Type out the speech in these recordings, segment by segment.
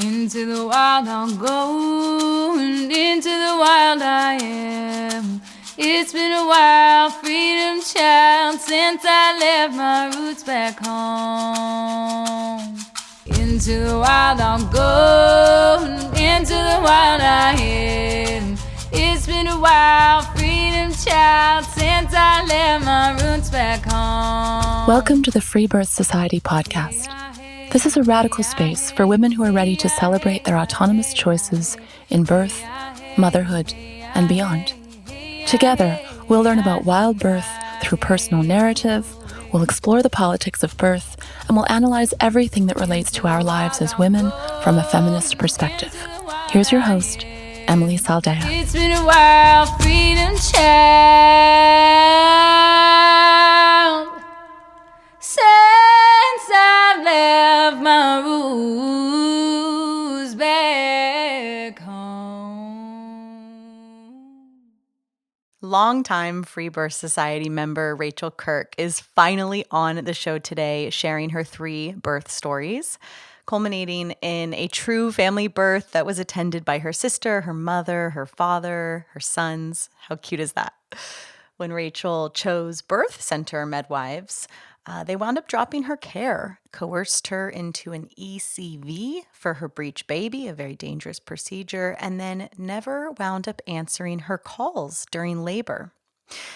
Into the wild I'll go, and into the wild I am. It's been a while, freedom child, since I left my roots back home. Into the wild I'll go, and into the wild I am. It's been a while, freedom child, since I left my roots back home. Welcome to the Freebirth Society podcast. This is a radical space for women who are ready to celebrate their autonomous choices in birth, motherhood, and beyond. Together, we'll learn about wild birth through personal narrative, we'll explore the politics of birth, and we'll analyze everything that relates to our lives as women from a feminist perspective. Here's your host, Emily Saldea. It's been a while, freedom child, since I left my roots back home. Longtime Freebirth Society member Rachel Kirk is finally on the show today, sharing her 3 birth stories, culminating in a true family birth that was attended by her sister, her mother, her father, her sons. How cute is that? When Rachel chose birth center Medwives, they wound up dropping her care, coerced her into an ECV for her breech baby, a very dangerous procedure, and then never wound up answering her calls during labor.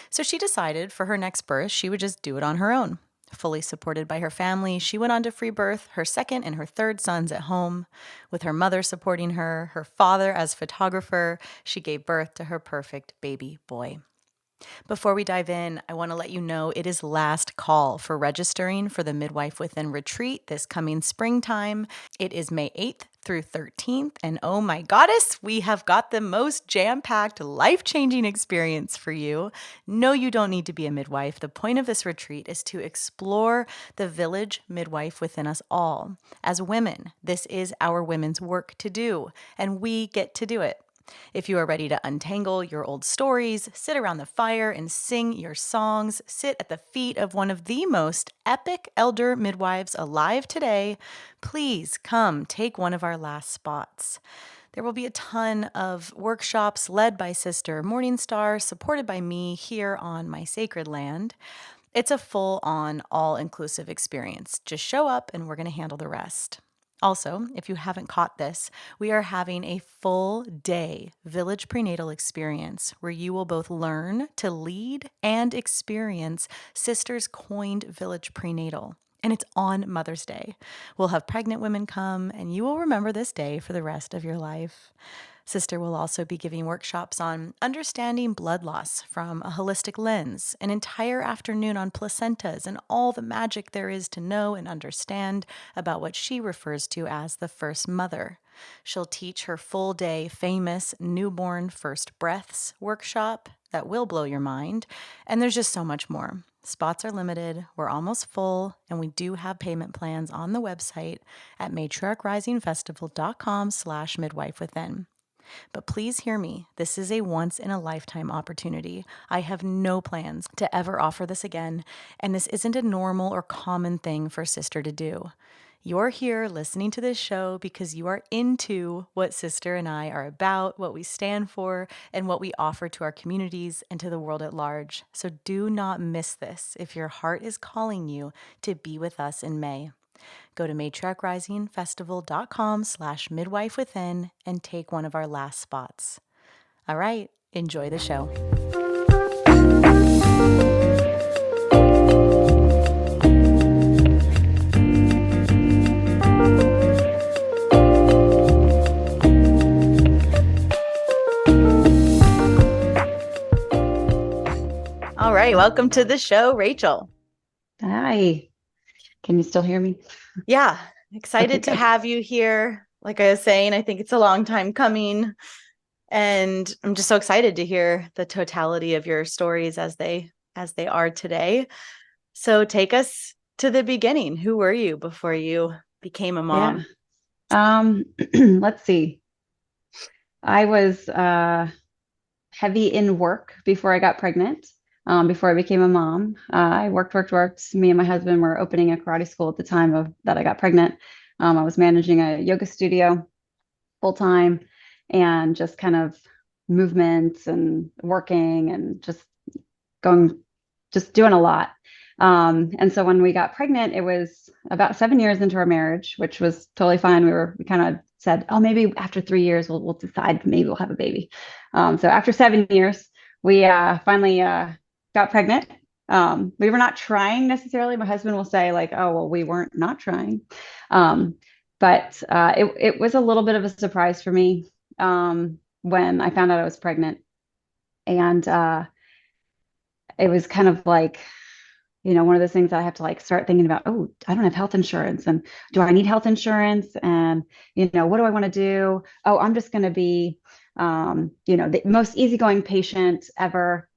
So she decided for her next birth, she would just do it on her own. Fully supported by her family, she went on to free birth her second and her third sons at home. With her mother supporting her, her father as photographer, she gave birth to her perfect baby boy. Before we dive in, I want to let you know it is last call for registering for the Midwife Within retreat this coming springtime. It is May 8th through 13th, and oh my goddess, we have got the most jam-packed, life-changing experience for you. No, you don't need to be a midwife. The point of this retreat is to explore the village midwife within us all. As women, this is our women's work to do, and we get to do it. If you are ready to untangle your old stories, sit around the fire and sing your songs, sit at the feet of one of the most epic elder midwives alive today, please come take one of our last spots. There will be a ton of workshops led by Sister Morningstar, supported by me here on my sacred land. It's a full-on, all-inclusive experience. Just show up and we're going to handle the rest. Also, if you haven't caught this, we are having a full-day village prenatal experience where you will both learn to lead and experience Sisters' coined village prenatal. And it's on Mother's Day. We'll have pregnant women come, and you will remember this day for the rest of your life. Sister will also be giving workshops on understanding blood loss from a holistic lens, an entire afternoon on placentas and all the magic there is to know and understand about what she refers to as the first mother. She'll teach her full-day famous newborn first breaths workshop that will blow your mind, and there's just so much more. Spots are limited, we're almost full, and we do have payment plans on the website at matriarchrisingfestival.com/midwifewithin. But please hear me, this is a once-in-a-lifetime opportunity. I have no plans to ever offer this again, and this isn't a normal or common thing for Sister to do. You're here listening to this show because you are into what Sister and I are about, what we stand for, and what we offer to our communities and to the world at large. So do not miss this if your heart is calling you to be with us in May. Go to matriarchrisingfestival.com/midwifewithin and take one of our last spots. All right, enjoy the show. All right, welcome to the show, Rachel. Hi. Can you still hear me? Yeah, excited to have you here. Like I was saying, I think it's a long time coming, and I'm just so excited to hear the totality of your stories as they are today. So take us to the beginning. Who were you before you became a mom? Yeah. Let's see. I was heavy in work before I got pregnant. Before I became a mom, I worked. Me and my husband were opening a karate school at the time that I got pregnant. I was managing a yoga studio, full time and just kind of movements and working and going, just doing a lot. And so when we got pregnant, it was about 7 years into our marriage, which was totally fine. We kind of said, oh, maybe after 3 years, we'll decide maybe we'll have a baby. So after 7 years, we finally got pregnant. We were not trying necessarily. My husband will say like, oh, well, we weren't not trying. But it was a little bit of a surprise for me when I found out I was pregnant. And it was kind of like, one of those things that I have to like start thinking about, oh, I don't have health insurance. And do I need health insurance? And, what do I want to do? Oh, I'm just going to be, the most easygoing patient ever,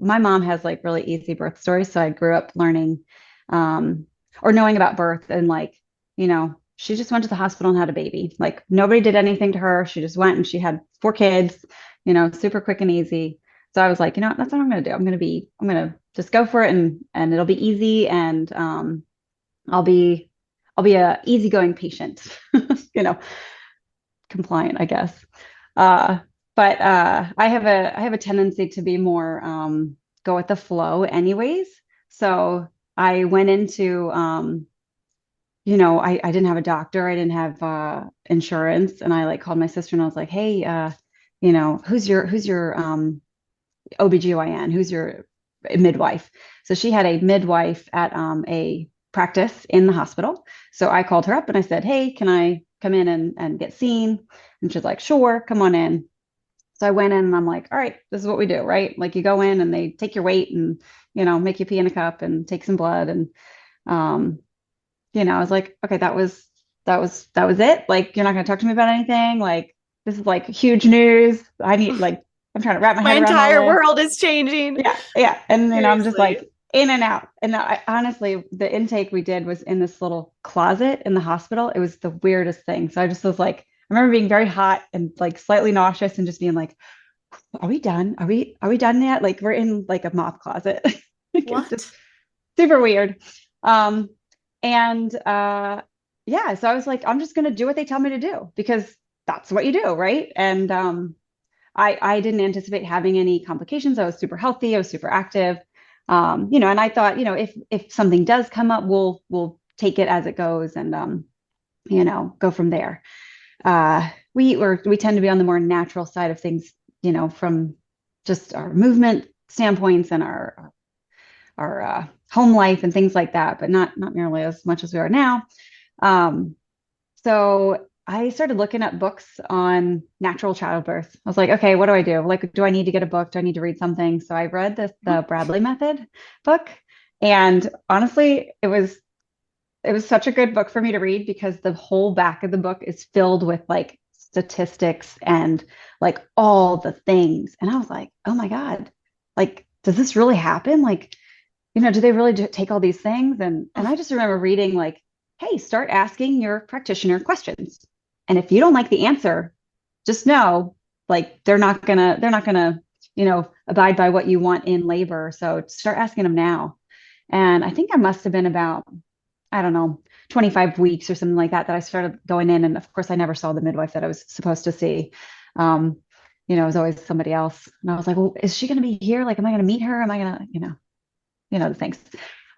my mom has like really easy birth stories. So I grew up learning, or knowing about birth and like, she just went to the hospital and had a baby. Like nobody did anything to her. She just went and she had 4 kids, super quick and easy. So I was like, that's what I'm going to do. I'm going to just go for it and it'll be easy. And I'll be a easygoing patient, compliant, I guess. But I have a tendency to be more go with the flow anyways. So I went into, I didn't have a doctor. I didn't have insurance. And I like called my sister and I was like, hey, who's your OBGYN, who's your midwife? So she had a midwife at a practice in the hospital. So I called her up and I said, hey, can I come in and get seen? And she's like, sure, come on in. So I went in and I'm like, all right, this is what we do, right? Like you go in and they take your weight and, make you pee in a cup and take some blood. And, I was like, okay, that was it. Like, you're not going to talk to me about anything. Like, this is like huge news. I need like, I'm trying to wrap my head around entire all this. world is changing. Yeah. Yeah. And then I'm just Seriously. like in and out. And I honestly, the intake we did was in this little closet in the hospital. It was the weirdest thing. So I just was like, I remember being very hot and like slightly nauseous and just being like, are we done? Are we done yet? Like we're in like a mop closet. What? Just super weird. Yeah, so I was like, I'm just going to do what they tell me to do because that's what you do. Right. And, I didn't anticipate having any complications. I was super healthy. I was super active. And I thought, if something does come up, we'll take it as it goes and, go from there. We tend to be on the more natural side of things, from just our movement standpoints and our home life and things like that, but not nearly as much as we are now. So I started looking at books on natural childbirth. I was like, okay, what do I do? Like, do I need to get a book? Do I need to read something? So I read the Bradley Method book. And honestly, it was such a good book for me to read because the whole back of the book is filled with like statistics and like all the things. And I was like, oh my God, like, does this really happen? Like, do they really take all these things? And I just remember reading like, hey, start asking your practitioner questions. And if you don't like the answer, just know like they're not gonna, abide by what you want in labor. So start asking them now. And I think I must have been about, I don't know, 25 weeks or something like that I started going in. And of course I never saw the midwife that I was supposed to see. It was always somebody else. And I was like, well, is she going to be here? Like, am I going to meet her? Am I going to, the things.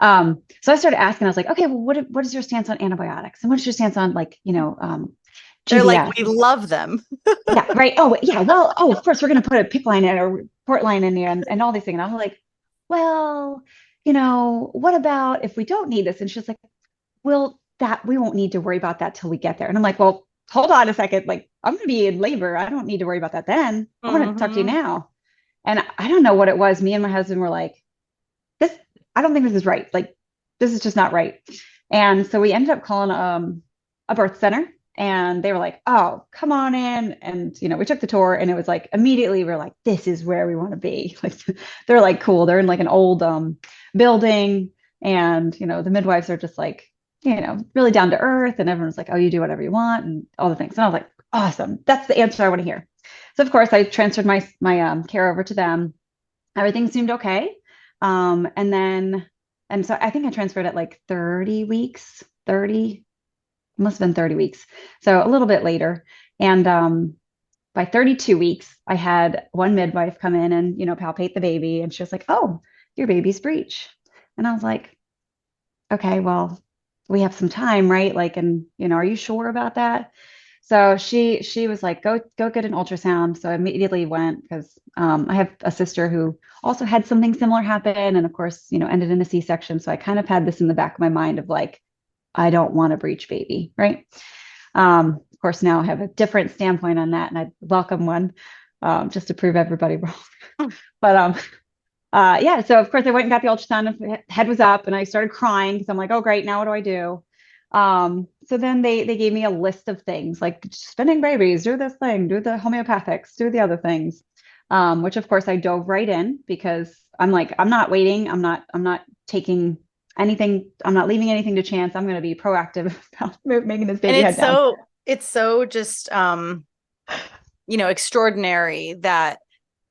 So I started asking, I was like, okay, well, what is your stance on antibiotics? And what's your stance on like, They're GBS? like, we love them. Yeah, right. Oh, yeah. Well, of course, we're going to put a PICC line in or port line in there and all these things. And I'm like, well, what about if we don't need this? And she's like, well, that we won't need to worry about that till we get there. And I'm like, well, hold on a second. Like, I'm going to be in labor. I don't need to worry about that then. I want to talk to you now. And I don't know what it was. Me and my husband were like, I don't think this is right. Like, this is just not right. And so we ended up calling a birth center and they were like, oh, come on in. And, we took the tour and it was like, immediately we were like, this is where we want to be. Like, they're like, cool. They're in like an old building. And, the midwives are just like, really down to earth. And everyone's like, oh, you do whatever you want and all the things. And I was like, awesome. That's the answer I want to hear. So of course I transferred my care over to them. Everything seemed okay. And so I think I transferred at like 30 weeks, must have been 30 weeks. So a little bit later. And by 32 weeks, I had one midwife come in and, palpate the baby. And she was like, "Oh, your baby's breech." And I was like, "Okay, well, we have some time, right? Like, and, are you sure about that?" So she was like, go get an ultrasound. So I immediately went because I have a sister who also had something similar happen. And of course, ended in a C-section. So I kind of had this in the back of my mind of like, I don't want a breech baby, right? Of course, now I have a different standpoint on that, and I welcome one, just to prove everybody wrong. But yeah, so of course I went and got the ultrasound, and head was up, and I started crying because I'm like, oh great, now what do I do? So then they gave me a list of things like spinning babies, do this thing, do the homeopathics, do the other things, which of course I dove right in because I'm like, I'm not waiting, I'm not taking anything, I'm not leaving anything to chance. I'm going to be proactive about making this baby head down. It's so just extraordinary that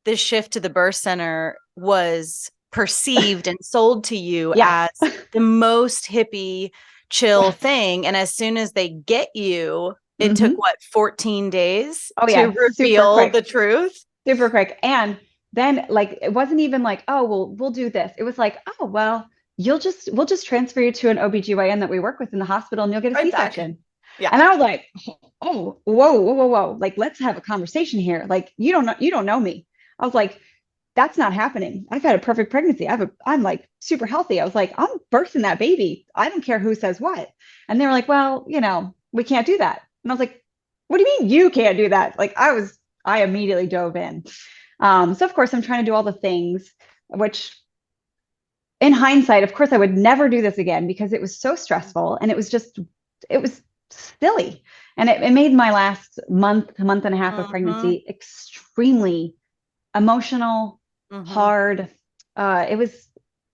this shift to the birth center was perceived and sold to you as the most hippie chill thing. And as soon as they get you, it took 14 days to reveal the truth. Super quick. And then like, it wasn't even like, oh, well, we'll do this. It was like, oh, well, we'll just transfer you to an OBGYN that we work with in the hospital and you'll get a C-section. Yeah. And I was like, oh, whoa. Like, let's have a conversation here. Like, you don't know me. I was like, that's not happening. I've had a perfect pregnancy. I'm like super healthy. I was like, I'm birthing that baby. I don't care who says what. And they were like, well, we can't do that. And I was like, what do you mean you can't do that? Like I immediately dove in. So of course I'm trying to do all the things, which in hindsight, of course I would never do this again because it was so stressful and it was silly. And it made my last month and a half of pregnancy extremely emotional, hard. It was,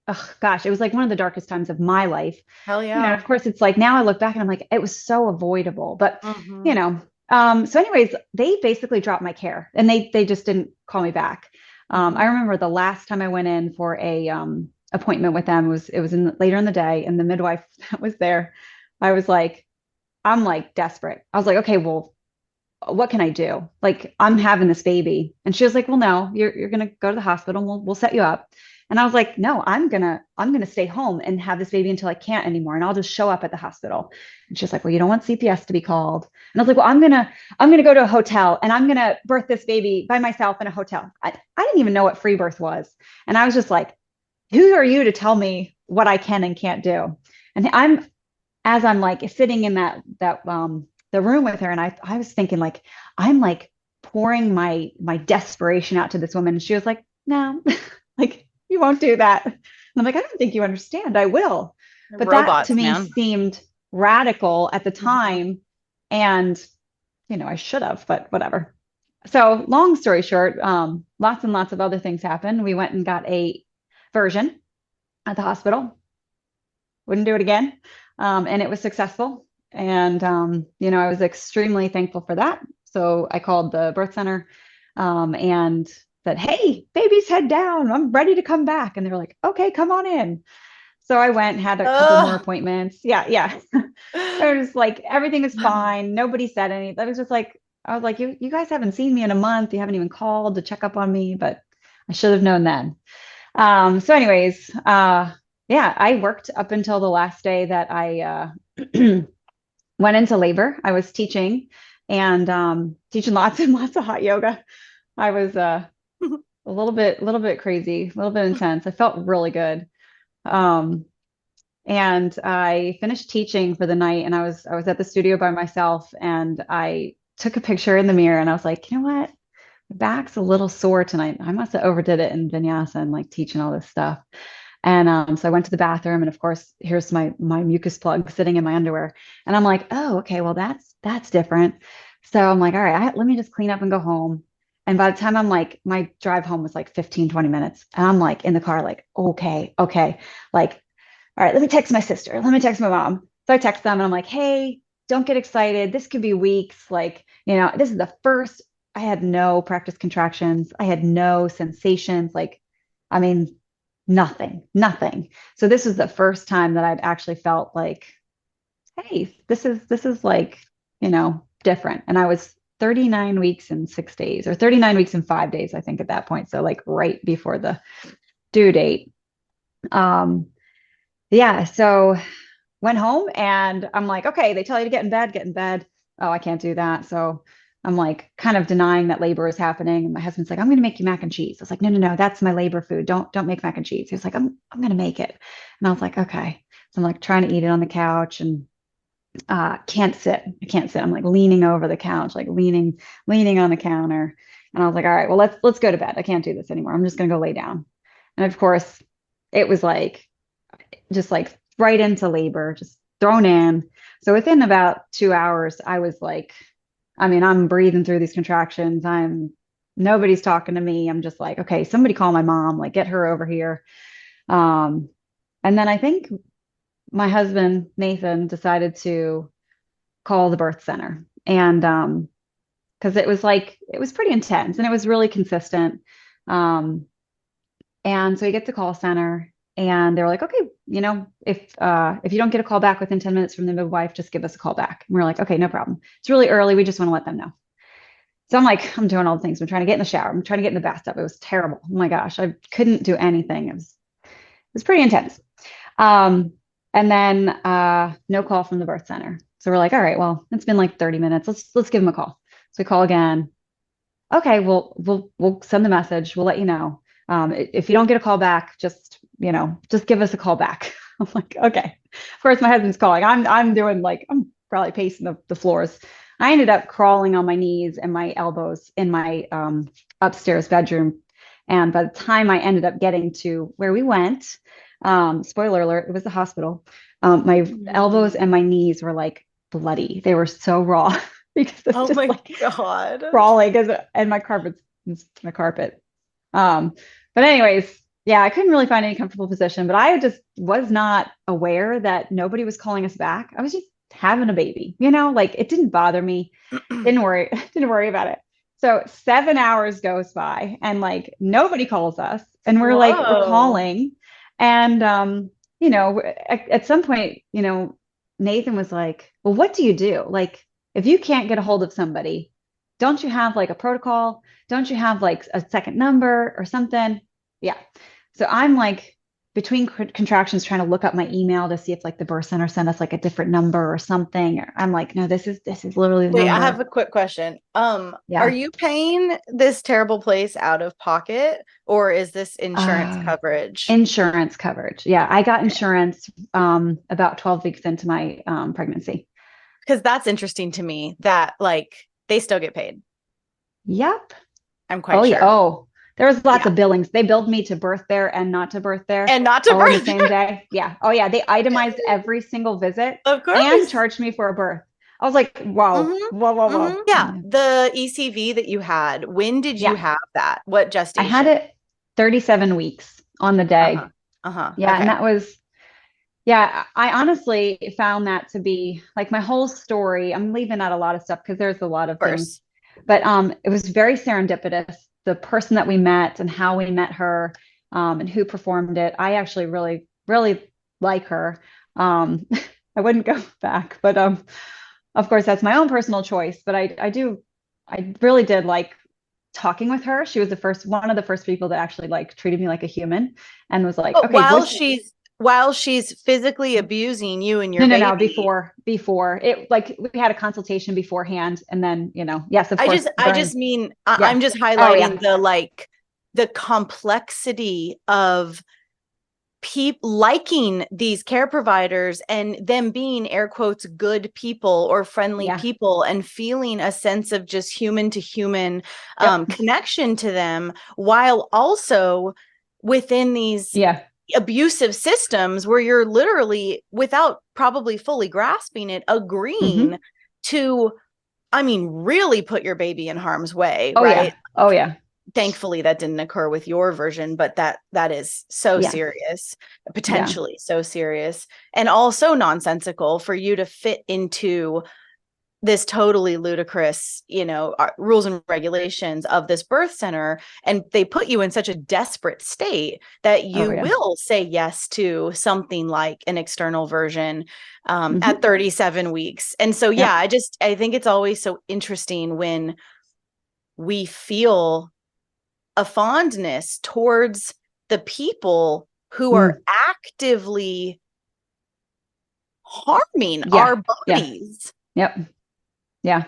it was like one of the darkest times of my life. Hell yeah. Of course, it's like now I look back and I'm like, it was so avoidable. But so anyways, they basically dropped my care and they just didn't call me back. I remember the last time I went in for a appointment with them it was later in the day, and the midwife that was there, I'm like desperate. I was like, okay, well, what can I do? Like, I'm having this baby. And she was like, well, no, you're going to go to the hospital and we'll set you up. And I was like, no, I'm going to stay home and have this baby until I can't anymore. And I'll just show up at the hospital. And she's like, well, you don't want CPS to be called. And I was like, well, I'm going to go to a hotel and I'm going to birth this baby by myself in a hotel. I didn't even know what free birth was. And I was just like, who are you to tell me what I can and can't do? And as I'm like sitting in the room with her, and I was thinking like, I'm like pouring my desperation out to this woman. And she was like, no, like, you won't do that. And I'm like, I don't think you understand. I will. But robots, that to me seemed radical at the time. And, I should have, but whatever. So long story short, lots and lots of other things happened. We went and got a version at the hospital. Wouldn't do it again. And it was successful. And, I was extremely thankful for that. So I called the birth center and said, hey, baby's head down. I'm ready to come back. And they were like, okay, come on in. So I went, had a couple more appointments. Yeah. It was like, everything was fine. Nobody said anything. I was like, you guys haven't seen me in a month. You haven't even called to check up on me, but I should have known then. So anyways, I worked up until the last day that I went into labor. I was teaching and teaching lots and lots of hot yoga. I was a little bit crazy, a little bit intense. I felt really good. And I finished teaching for the night, and I was at the studio by myself, and I took a picture in the mirror, and I was like, you know what? My back's a little sore tonight. I must have overdid it in vinyasa and like teaching all this stuff. And so I went to the bathroom, and of course, here's my mucus plug sitting in my underwear. And I'm like, oh, okay, well, that's different. So I'm like, all right, let me just clean up and go home. And by the time I'm like, my drive home was like 15, 20 minutes. And I'm like in the car, like, okay. Like, all right, let me text my sister. Let me text my mom. So I text them and I'm like, hey, don't get excited. This could be weeks. Like, this is the first, I had no practice contractions. I had no sensations. Like, I mean, nothing. So this was the first time that I'd actually felt like, hey, this is like, different. And I was 39 weeks and 6 days, or 39 weeks and 5 days, I think, at that point. So like right before the due date. Yeah. So went home and I'm like, okay, they tell you to get in bed, get in bed. Oh, I can't do that. So I'm like kind of denying that labor is happening. And my husband's like, I'm going to make you mac and cheese. I was like, no, no, no, that's my labor food. Don't make mac and cheese. He was like, I'm going to make it. And I was like, okay. So I'm like trying to eat it on the couch and can't sit. I can't sit. I'm like leaning over the couch, like leaning on the counter. And I was like, all right, well, let's go to bed. I can't do this anymore. I'm just going to go lay down. And of course, it was like just like right into labor, just thrown in. So within about 2 hours, I was like, I mean, I'm breathing through these contractions. Nobody's talking to me. I'm just like, okay, somebody call my mom, like get her over here. And then I think my husband, Nathan, decided to call the birth center. And because it was pretty intense and it was really consistent. And so he gets the call center and they're like, okay, if you don't get a call back within 10 minutes from the midwife, just give us a call back. And we're like, okay, no problem. It's really early. We just want to let them know. So I'm doing all the things. I'm trying to get in the shower. I'm trying to get in the bathtub. It was terrible. Oh my gosh. I couldn't do anything. It was pretty intense. And then no call from the birth center. So we're like, all right, well, it's been like 30 minutes. Let's give them a call. So we call again. Okay, we'll send the message. We'll let you know. If you don't get a call back, just give us a call back. I'm like, okay. Of course, my husband's calling. I'm probably pacing the floors. I ended up crawling on my knees and my elbows in my upstairs bedroom. And by the time I ended up getting to where we went, spoiler alert, it was the hospital. My elbows and my knees were like bloody. They were so raw because it's oh just my like God. crawling and my carpet. But anyways, yeah, I couldn't really find any comfortable position, but I just was not aware that nobody was calling us back. I was just having a baby, like it didn't bother me. Didn't worry about it. So 7 hours goes by and like nobody calls us and we're calling. And, at some point, Nathan was like, well, what do you do? Like, if you can't get a hold of somebody, don't you have like a protocol? Don't you have like a second number or something? Yeah. So I'm like between contractions trying to look up my email to see if like the birth center sent us like a different number or something. I'm like, no, this is literally the Wait, number. I have a quick question. Yeah. Are you paying this terrible place out of pocket or is this insurance coverage? Insurance coverage. Yeah. I got insurance about 12 weeks into my pregnancy. Because that's interesting to me that like they still get paid. Yep. I'm quite sure. Yeah. Oh, there was lots of billings. They billed me to birth there and not to birth there. And not to birth on the same day. Yeah. Oh yeah. They itemized every single visit. Of course. And charged me for a birth. I was like, wow, whoa. Yeah. The ECV that you had, when did you have that? What gestation? I had it 37 weeks on the day. Yeah. Okay. And that was, I honestly found that to be like my whole story. I'm leaving out a lot of stuff because there's a lot of things. But it was very serendipitous. The person that we met and how we met her and who performed it. I actually really, really like her. I wouldn't go back, but of course, that's my own personal choice. But I really did like talking with her. She was one of the first people that actually like treated me like a human and was like, okay, while she's physically abusing you and your baby. No, before it, like we had a consultation beforehand and then, yes, of course. I just mean, I'm just highlighting the complexity of people liking these care providers and them being air quotes good people or friendly people and feeling a sense of just human to human connection to them while also within these abusive systems where you're literally without probably fully grasping it agreeing to really put your baby in harm's way. Thankfully that didn't occur with your version, but that is so serious, potentially so serious and also nonsensical for you to fit into this totally ludicrous, rules and regulations of this birth center. And they put you in such a desperate state that you will say yes to something like an external version at 37 weeks. And so, I think it's always so interesting when we feel a fondness towards the people who are actively harming our bodies. Yep. Yeah.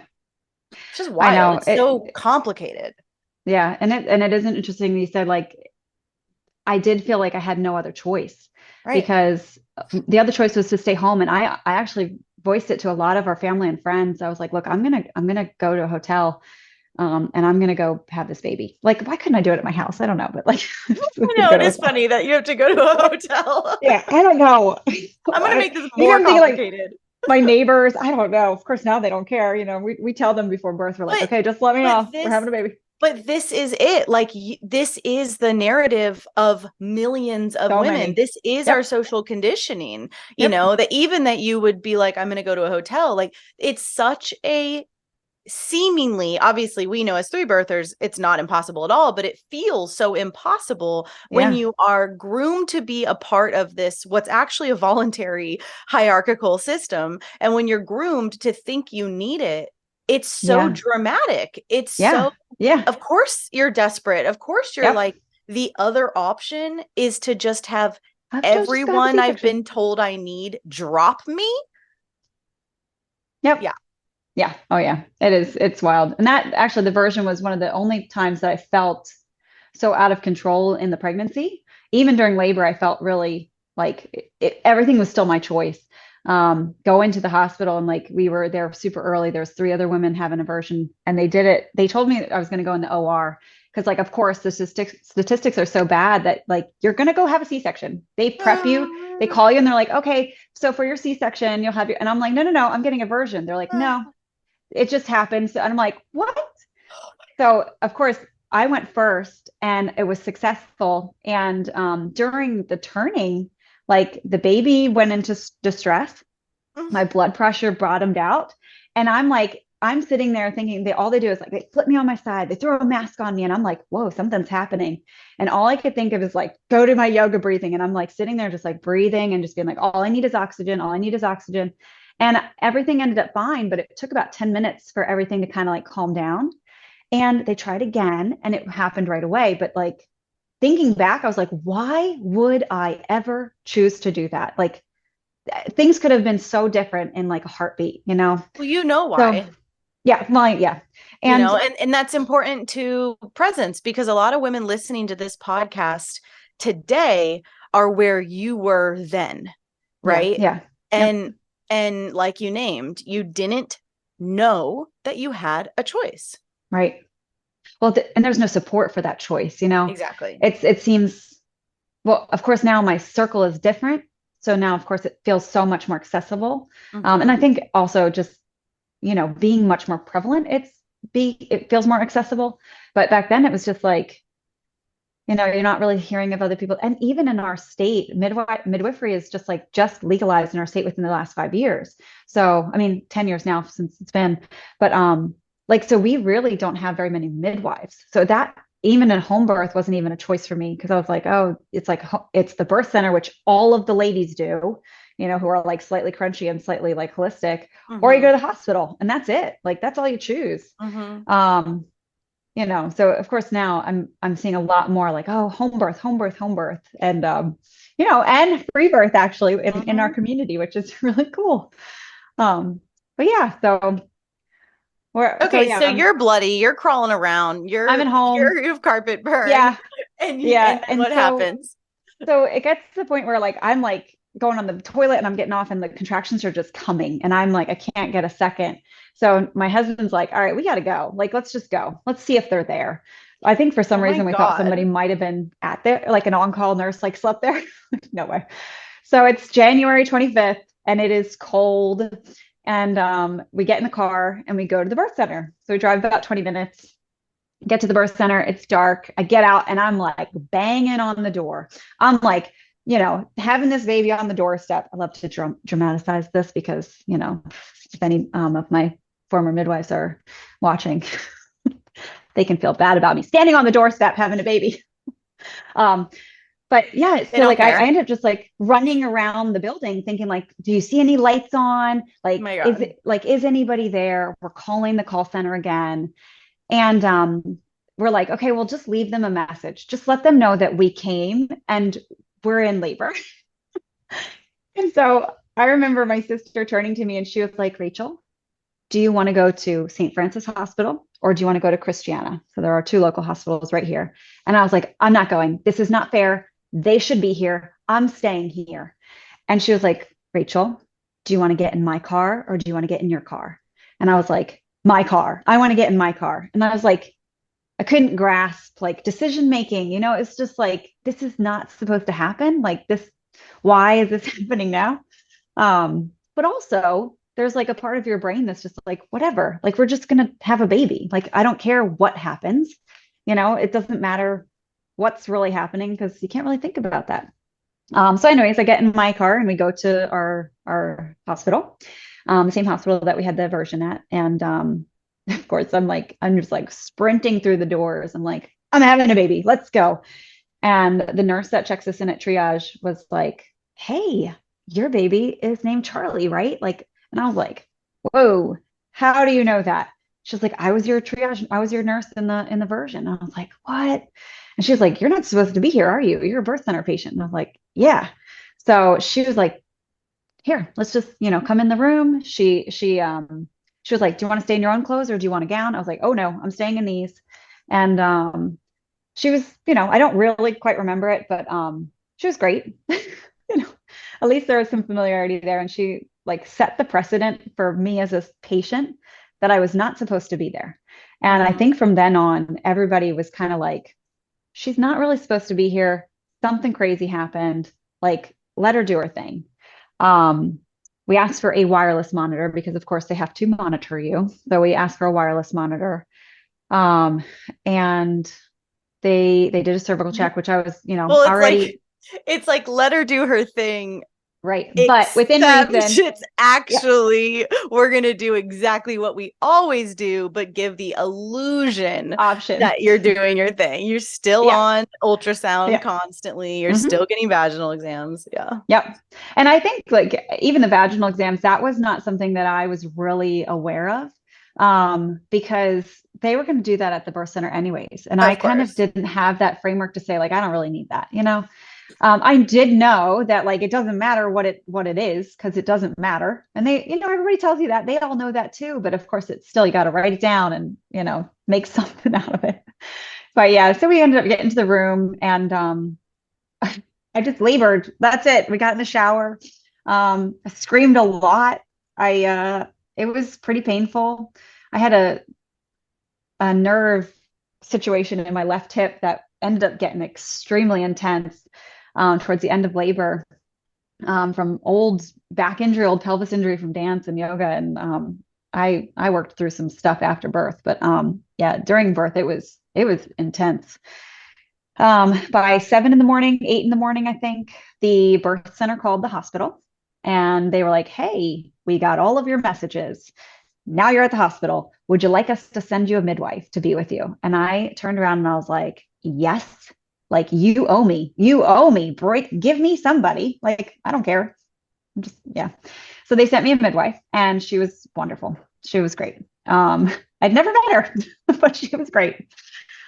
It's just wild. It's so complicated. Yeah. And it isn't interesting. You said, like, I did feel like I had no other choice, because the other choice was to stay home. And I actually voiced it to a lot of our family and friends. I was like, look, I'm going to go to a hotel. And I'm going to go have this baby. Like, why couldn't I do it at my house? I don't know. But like, I know it is funny that you have to go to a hotel. Yeah. I don't know. I'm going to make this more complicated. My neighbors, I don't know. Of course, now they don't care. We tell them before birth, we're like, okay, just let me know. We're having a baby. But this is it. Like, this is the narrative of millions of women. Many. This is our social conditioning, that even that you would be like, I'm going to go to a hotel. Like, it's such a seemingly, obviously we know as three birthers, it's not impossible at all, but it feels so impossible when you are groomed to be a part of this, what's actually a voluntary hierarchical system. And when you're groomed to think you need it, it's so dramatic. It's so, of course you're desperate. Of course you're like, the other option is to just have everyone I've been told I need drop me. Yep. Yeah. Yeah. Oh yeah. It is. It's wild. And that actually, the version was one of the only times that I felt so out of control in the pregnancy. Even during labor, I felt really like everything was still my choice. Go into the hospital, and like, we were there super early. There was 3 other women having a version, and they did it. They told me I was going to go in the OR because, like, of course the statistics are so bad that, like, you're going to go have a C-section. They prep you, they call you, and they're like, okay, so for your C-section, you'll have your, and I'm like, no, I'm getting a version. They're like, no. It just happens. And I'm like, what? So of course I went first, and it was successful. And during the turning, like, the baby went into distress. My blood pressure bottomed out. And I'm sitting there thinking, all they do is, like, they flip me on my side, they throw a mask on me, and I'm like, whoa, something's happening. And all I could think of is, like, go to my yoga breathing. And I'm like sitting there just like breathing and just being like, all I need is oxygen. All I need is oxygen. And everything ended up fine, but it took about 10 minutes for everything to kind of like calm down. And they tried again, and it happened right away. But like, thinking back, I was like, why would I ever choose to do that? Like, things could have been so different in like a heartbeat, Well, you know why. So, yeah. And, and that's important to presence, because a lot of women listening to this podcast today are where you were then. Right. Yeah. And like you named, you didn't know that you had a choice. Right. Well, and there's no support for that choice, Exactly. It seems, well, of course, now my circle is different. So now, of course, it feels so much more accessible. And I think also just, being much more prevalent, it feels more accessible. But back then it was just like, you're not really hearing of other people. And even in our state, midwifery is just legalized in our state within the last 5 years. So, 10 years now since it's been, but, so we really don't have very many midwives. So that, even in home birth, wasn't even a choice for me, because I was like, oh, it's the birth center, which all of the ladies do, who are like slightly crunchy and slightly like holistic, or you go to the hospital, and that's it. Like, that's all you choose. So of course now I'm seeing a lot more like, oh, home birth, and and free birth actually in our community, which is really cool. But yeah, so so you're bloody, you're crawling around, I'm at home, you've carpet burned. And what happens? So it gets to the point where like I'm like going on the toilet and I'm getting off, and the contractions are just coming, and I'm like, I can't get a second. So my husband's like, all right, we got to go. Like, let's just go. Let's see if they're there. I think for some reason we thought somebody might have been at there, like an on-call nurse, like slept there. No way. So it's January 25th, and it is cold. And we get in the car and we go to the birth center. So we drive about 20 minutes, get to the birth center. It's dark. I get out, and I'm like banging on the door. I'm like, having this baby on the doorstep. I love to dramatize this because, if any of my former midwives are watching, they can feel bad about me standing on the doorstep having a baby. Um, but yeah, They so don't like I care. ended up just like running around the building thinking like, do you see any lights on? Oh Like, my is God. it like, is anybody there? We're calling the call center again. And we're like, okay, we'll just leave them a message. Just let them know that we came and we're in labor. And so I remember my sister turning to me and she was like, Rachel, do you want to go to St. Francis Hospital or do you want to go to Christiana? So there are two local hospitals right here. And I was like, I'm not going. This is not fair. They should be here. I'm staying here. And she was like, Rachel, do you want to get in my car or do you want to get in your car? And I was like, my car. I want to get in my car. And I was like, I couldn't grasp like decision making. It's just like, this is not supposed to happen. Like this, why is this happening now? But also there's like a part of your brain that's just like, whatever, like we're just gonna have a baby. Like I don't care what happens, it doesn't matter what's really happening because you can't really think about that. So anyways, I get in my car and we go to our hospital, the same hospital that we had the aversion at. And of course I'm just like sprinting through the doors. I'm like, I'm having a baby. Let's go. And the nurse that checks us in at triage was like, hey, your baby is named Charlie, right? Like, and I was like, whoa, how do you know that? She's like, I was your triage, I was your nurse in the version. And I was like, what? And she was like, you're not supposed to be here, are you? You're a birth center patient. And I was like, yeah. So she was like, here, let's just, come in the room. She was like, do you want to stay in your own clothes or do you want a gown? I was like, oh no, I'm staying in these. And she was, I don't really quite remember it, but she was great. At least there was some familiarity there. And she like set the precedent for me as a patient that I was not supposed to be there. And I think from then on, everybody was kind of like, she's not really supposed to be here. Something crazy happened. Like, let her do her thing. We asked for a wireless monitor because, of course, they have to monitor you. So we asked for a wireless monitor. And they did a cervical check, which I was, Well, already it's like let her do her thing. right. But within reason, it's actually we're gonna do exactly what we always do, but give the illusion option that you're doing your thing. You're still on ultrasound constantly. You're still getting vaginal exams. Yeah. Yep. And I think like even the vaginal exams, that was not something that I was really aware of. Because they were going to do that at the birth center anyways. And I kind of didn't have that framework to say, like, I don't really need that, I did know that like, it doesn't matter what it is, because it doesn't matter. And they, everybody tells you that, they all know that too, but of course it's still, you got to write it down and, make something out of it. But yeah, so we ended up getting to the room and, I just labored. That's it. We got in the shower. I screamed a lot. It was pretty painful. I had a nerve situation in my left hip that ended up getting extremely intense towards the end of labor from old back injury, old pelvis injury from dance and yoga. And I worked through some stuff after birth, but yeah, during birth, it was intense. By 7 in the morning, 8 in the morning, I think the birth center called the hospital and they were like, hey, we got all of your messages. Now you're at the hospital. Would you like us to send you a midwife to be with you? And I turned around and I was like, yes, like you owe me. You owe me. Give me somebody. Like, I don't care. Yeah. So they sent me a midwife and she was wonderful. She was great. I'd never met her, but she was great.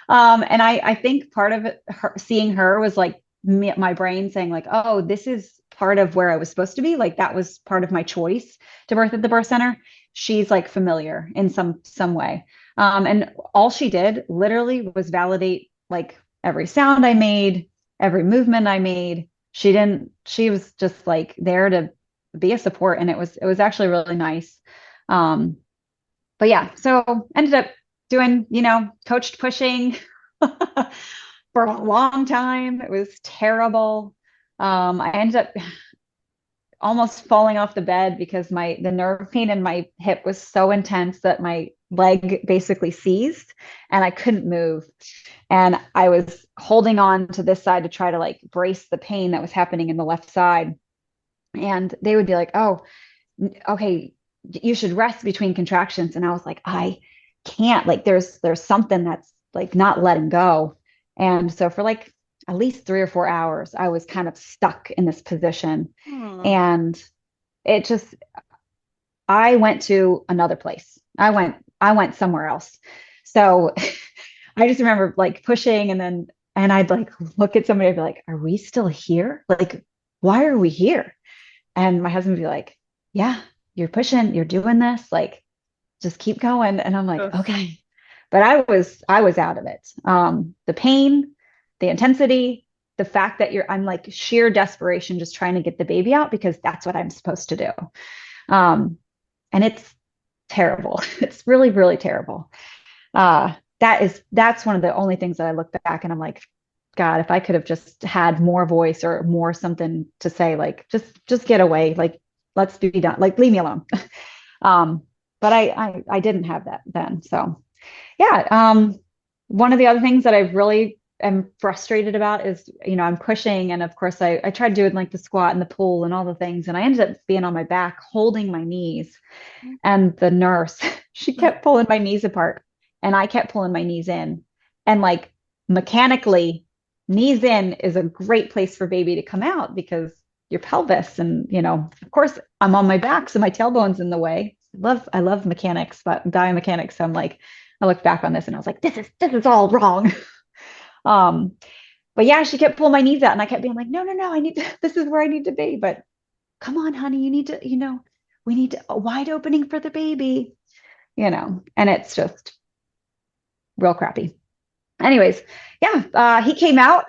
And I think part of it, seeing her was like my brain saying like, oh, this is part of where I was supposed to be. Like that was part of my choice to birth at the birth center. She's like familiar in some way. And all she did literally was validate like every sound I made, every movement I made. She was just like there to be a support. And it was actually really nice. But yeah, so ended up doing, coached pushing for a long time. It was terrible. I ended up almost falling off the bed because the nerve pain in my hip was so intense that my leg basically seized and I couldn't move. And I was holding on to this side to try to like brace the pain that was happening in the left side. And they would be like, oh, okay, you should rest between contractions. And I was like, I can't, like, there's something that's like not letting go. And so for like at least 3 or 4 hours, I was kind of stuck in this position. Hmm. And it just, I went to another place. I went somewhere else. So I just remember like pushing and I'd like look at somebody and be like, are we still here? Like, why are we here? And my husband would be like, yeah, you're pushing, you're doing this, like, just keep going. And I'm like, Ugh. okay. But I was out of it. The pain, the intensity, the fact that I'm like sheer desperation, just trying to get the baby out because that's what I'm supposed to do. Um, and it's terrible. It's really, really terrible. That's one of the only things that I look back and I'm like, God, if I could have just had more voice or more something to say, like, just get away, like, let's be done, like, leave me alone. um, but I didn't have that then. So yeah. One of the other things that I really am frustrated about is, I'm pushing, and of course I tried doing like the squat and the pull and all the things, and I ended up being on my back holding my knees, and the nurse, she kept pulling my knees apart and I kept pulling my knees in. And like mechanically, knees in is a great place for baby to come out because your pelvis and, of course I'm on my back, so my tailbone's in the way. I love mechanics, but biomechanics. So I'm like, I looked back on this and I was like, this is all wrong. Um, but yeah, she kept pulling my knees out and I kept being like, no, no, no, this is where I need to be. But come on, honey, you need to, we need a wide opening for the baby, and it's just real crappy. Anyways, yeah, he came out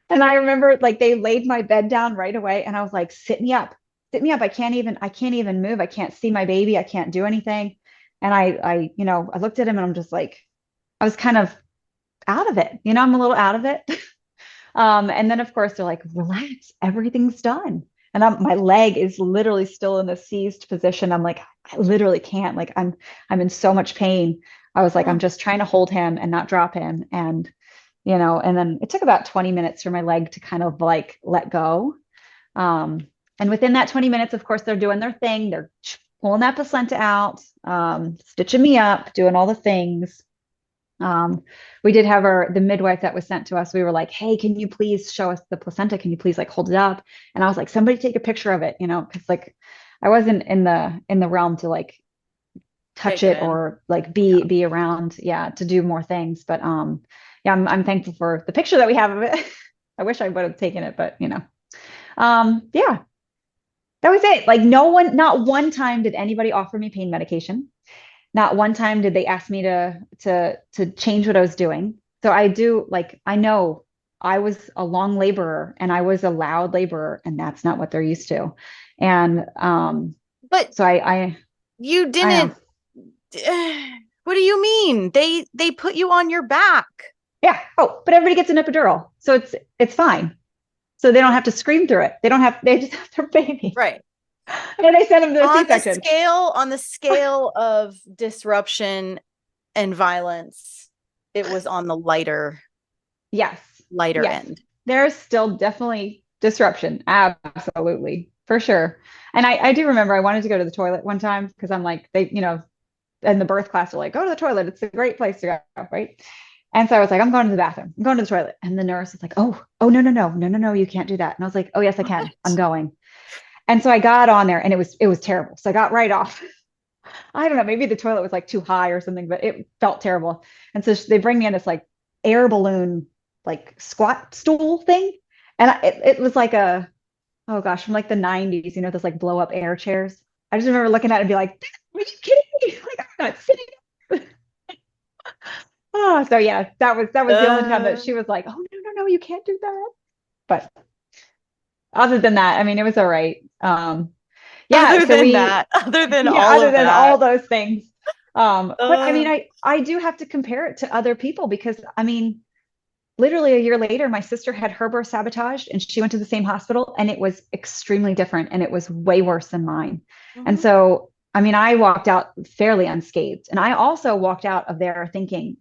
and I remember like they laid my bed down right away and I was like, sit me up, sit me up. I can't even move. I can't see my baby. I can't do anything. And I looked at him and I'm just like, I was kind of out of it. I'm a little out of it. And then of course they're like, relax, everything's done. And my leg is literally still in the seized position. I'm like, I literally can't. Like I'm in so much pain. I was like, I'm just trying to hold him and not drop him. And then it took about 20 minutes for my leg to kind of like let go. And within that 20 minutes, of course, they're doing their thing. They're pulling that placenta out, stitching me up, doing all the things. We did have the midwife that was sent to us. We were like, hey, can you please show us the placenta? Can you please like hold it up? And I was like, somebody take a picture of it, because like I wasn't in the realm to like touch it or like be around, to do more things. But yeah, I'm thankful for the picture that we have of it. I wish I would have taken it, but yeah, that was it. Like not one time did anybody offer me pain medication. Not one time did they ask me to change what I was doing. So I know I was a long laborer and I was a loud laborer, and that's not what they're used to. And But so I you didn't. What do you mean? They put you on your back. Yeah. Oh, but everybody gets an epidural, so it's fine. So they don't have to scream through it. They just have their baby. Right. And they send them to a C-section. On the scale of disruption and violence, it was on the lighter end. There's still definitely disruption. Absolutely. For sure. And I do remember I wanted to go to the toilet one time because I'm like, they, in the birth class are like, go to the toilet. It's a great place to go. Right. And so I was like, I'm going to the bathroom. I'm going to the toilet. And the nurse was like, oh, no, you can't do that. And I was like, oh, yes, I can. I'm going. And so I got on there and it was terrible. So I got right off. I don't know, maybe the toilet was like too high or something, but it felt terrible. And so they bring me in this like air balloon, like squat stool thing. And it was like oh gosh, from like the 90s, those like blow up air chairs. I just remember looking at it and be like, are you kidding me? Like, I'm not sitting. Oh, so yeah, that was the only time that she was like, oh, no, you can't do that. But other than that, I mean, it was all right. Other than all those things. But I mean, I do have to compare it to other people because I mean, literally a year later, my sister had her birth sabotaged and she went to the same hospital and it was extremely different and it was way worse than mine. Mm-hmm. And so, I mean, I walked out fairly unscathed, and I also walked out of there thinking,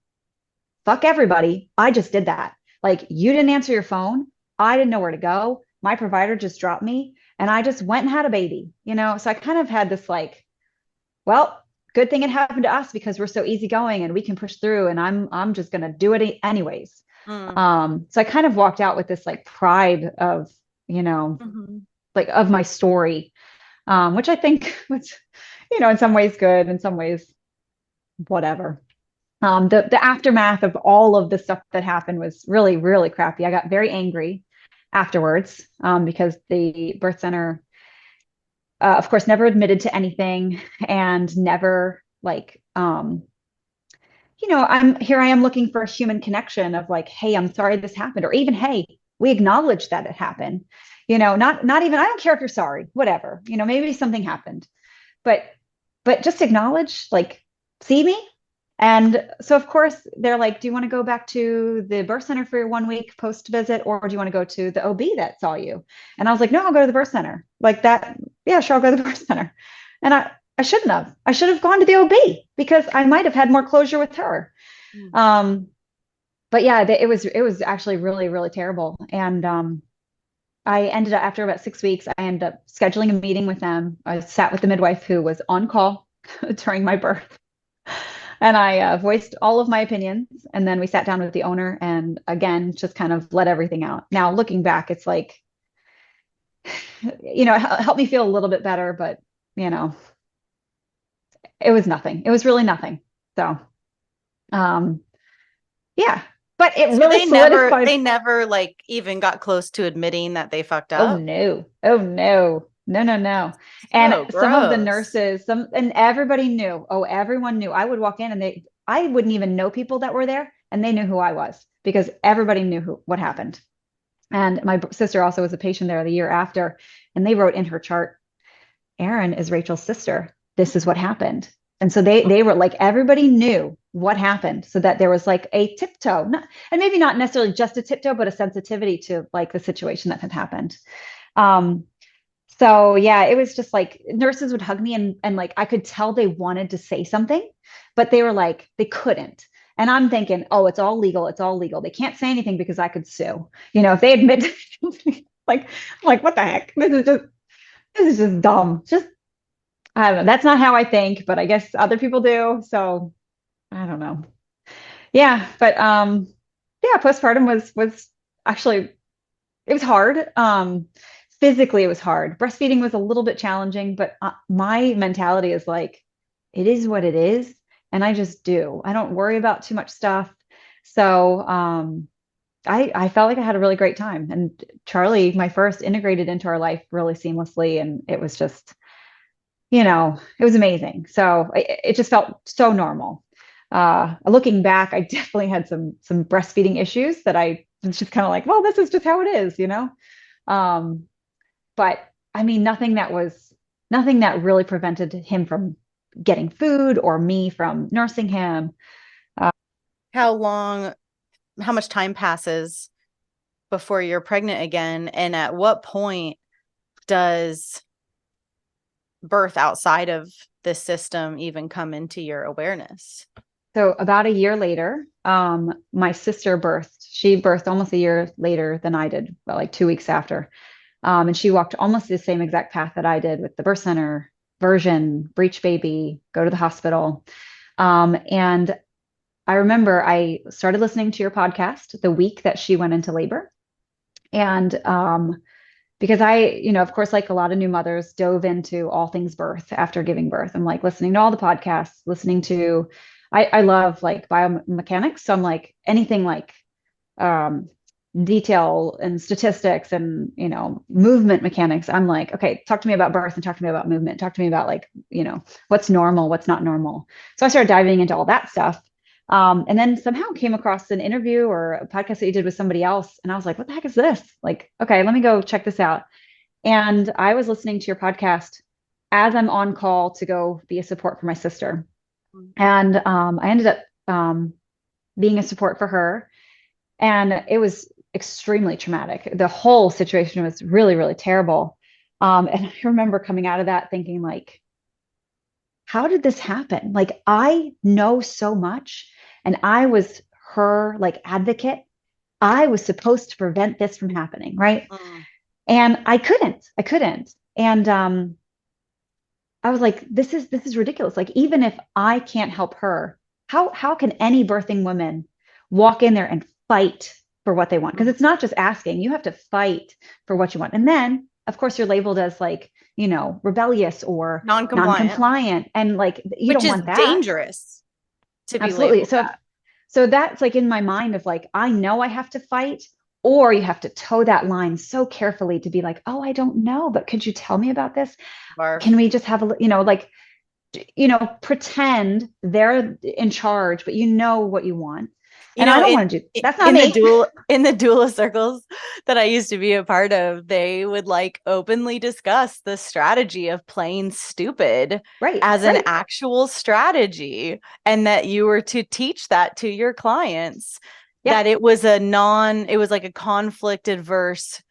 fuck everybody. I just did that. Like, you didn't answer your phone. I didn't know where to go. My provider just dropped me and I just went and had a baby, So I kind of had this like well, good thing it happened to us because we're so easygoing and we can push through, and I'm just going to do it anyways. Mm. So I kind of walked out with this like pride of, you know, Mm-hmm. like of my story, which I think was, in some ways good, in some ways whatever. The aftermath of all of the stuff that happened was really, really crappy. I got very angry afterwards, because the birth center, of course, never admitted to anything and never like, I am looking for a human connection of like, hey, I'm sorry this happened, or even, hey, we acknowledge that it happened. Not even, I don't care if you're sorry, whatever, maybe something happened, but just acknowledge, like, see me. And so, of course, they're like, do you want to go back to the birth center for your 1 week post visit, or do you want to go to the OB that saw you? And I was like, no, I'll go to the birth center. Like that. Yeah, sure, I'll go to the birth center. And I shouldn't have. I should have gone to the OB because I might have had more closure with her. Mm. But yeah, it was actually really, really terrible. And I ended up, after about 6 weeks, I ended up scheduling a meeting with them. I sat with the midwife who was on call during my birth. And I voiced all of my opinions. And then we sat down with the owner and again, just kind of let everything out. Now, looking back, it's like, it helped me feel a little bit better, but, it was nothing. It was really nothing. So, um, yeah, but it So really solidified. they never like even got close to admitting that they fucked Oh up. no. Oh no. No, no, no. And Oh, some of the gross. nurses, and everybody knew. Oh, everyone knew. I would walk in and I wouldn't even know people that were there, and they knew who I was because everybody knew what happened. And my sister also was a patient there the year after, and they wrote in her chart, Erin is Rachel's sister. This is what happened. And so they were like, everybody knew what happened, so that there was like a tiptoe, and maybe not necessarily just a tiptoe, but a sensitivity to like the situation that had happened. Um, so yeah, it was just like nurses would hug me, and like I could tell they wanted to say something, but they were like, they couldn't. And I'm thinking, oh, it's all legal. It's all legal. They can't say anything because I could sue. If they admit to something, like what the heck? This is just dumb. Just, I don't know. That's not how I think, but I guess other people do. So I don't know. Yeah, but yeah, postpartum was actually, it was hard. Physically it was hard. Breastfeeding was a little bit challenging, but my mentality is like, it is what it is, and I just do. I don't worry about too much stuff. So I felt like I had a really great time, and Charlie, my first, integrated into our life really seamlessly, and it was just, it was amazing. So it just felt so normal. Looking back, I definitely had some breastfeeding issues that I was just kind of like, well, this is just how it is. Um, but I mean, nothing that really prevented him from getting food or me from nursing him. How much time passes before you're pregnant again? And at what point does birth outside of this system even come into your awareness? So about a year later, my sister birthed. She birthed almost a year later than I did, well, like 2 weeks after. And she walked almost the same exact path that I did, with the birth center, version, breech baby, go to the hospital. And I remember I started listening to your podcast the week that she went into labor. And because of course, like a lot of new mothers, dove into all things birth after giving birth. I'm like listening to all the podcasts, I love like biomechanics. So I'm like anything like um, detail and statistics and, movement mechanics. I'm like, okay, talk to me about birth and talk to me about movement. Talk to me about like, what's normal, what's not normal. So I started diving into all that stuff. And then somehow came across an interview or a podcast that you did with somebody else. And I was like, what the heck is this? Like, okay, let me go check this out. And I was listening to your podcast as I'm on call to go be a support for my sister. And I ended up being a support for her. And it was extremely traumatic. The whole situation was really, really terrible. And I remember coming out of that thinking like, how did this happen? Like, I know so much, and I was her like advocate. I was supposed to prevent this from happening, right? And I couldn't. And I was like, this is ridiculous. Like, even if I can't help her, how can any birthing woman walk in there and fight for what they want? Because it's not just asking, you have to fight for what you want. And then, of course, you're labeled as like, rebellious or Non-compliant, non-compliant. And like, you which don't is want that. dangerous to be Absolutely. labeled So that. so that's like in my mind of like, I know I have to fight, or you have to toe that line so carefully to be like, oh, I don't know, but could you tell me about this? Barf. Can we just have like, pretend they're in charge, but you know what you want. You And I know, don't in want to do, that's not in the me. doula circles that I used to be a part of, they would like openly discuss the strategy of playing stupid Right, as an right. actual strategy, and that you were to teach that to your clients, that Yep, it was like a conflict adverse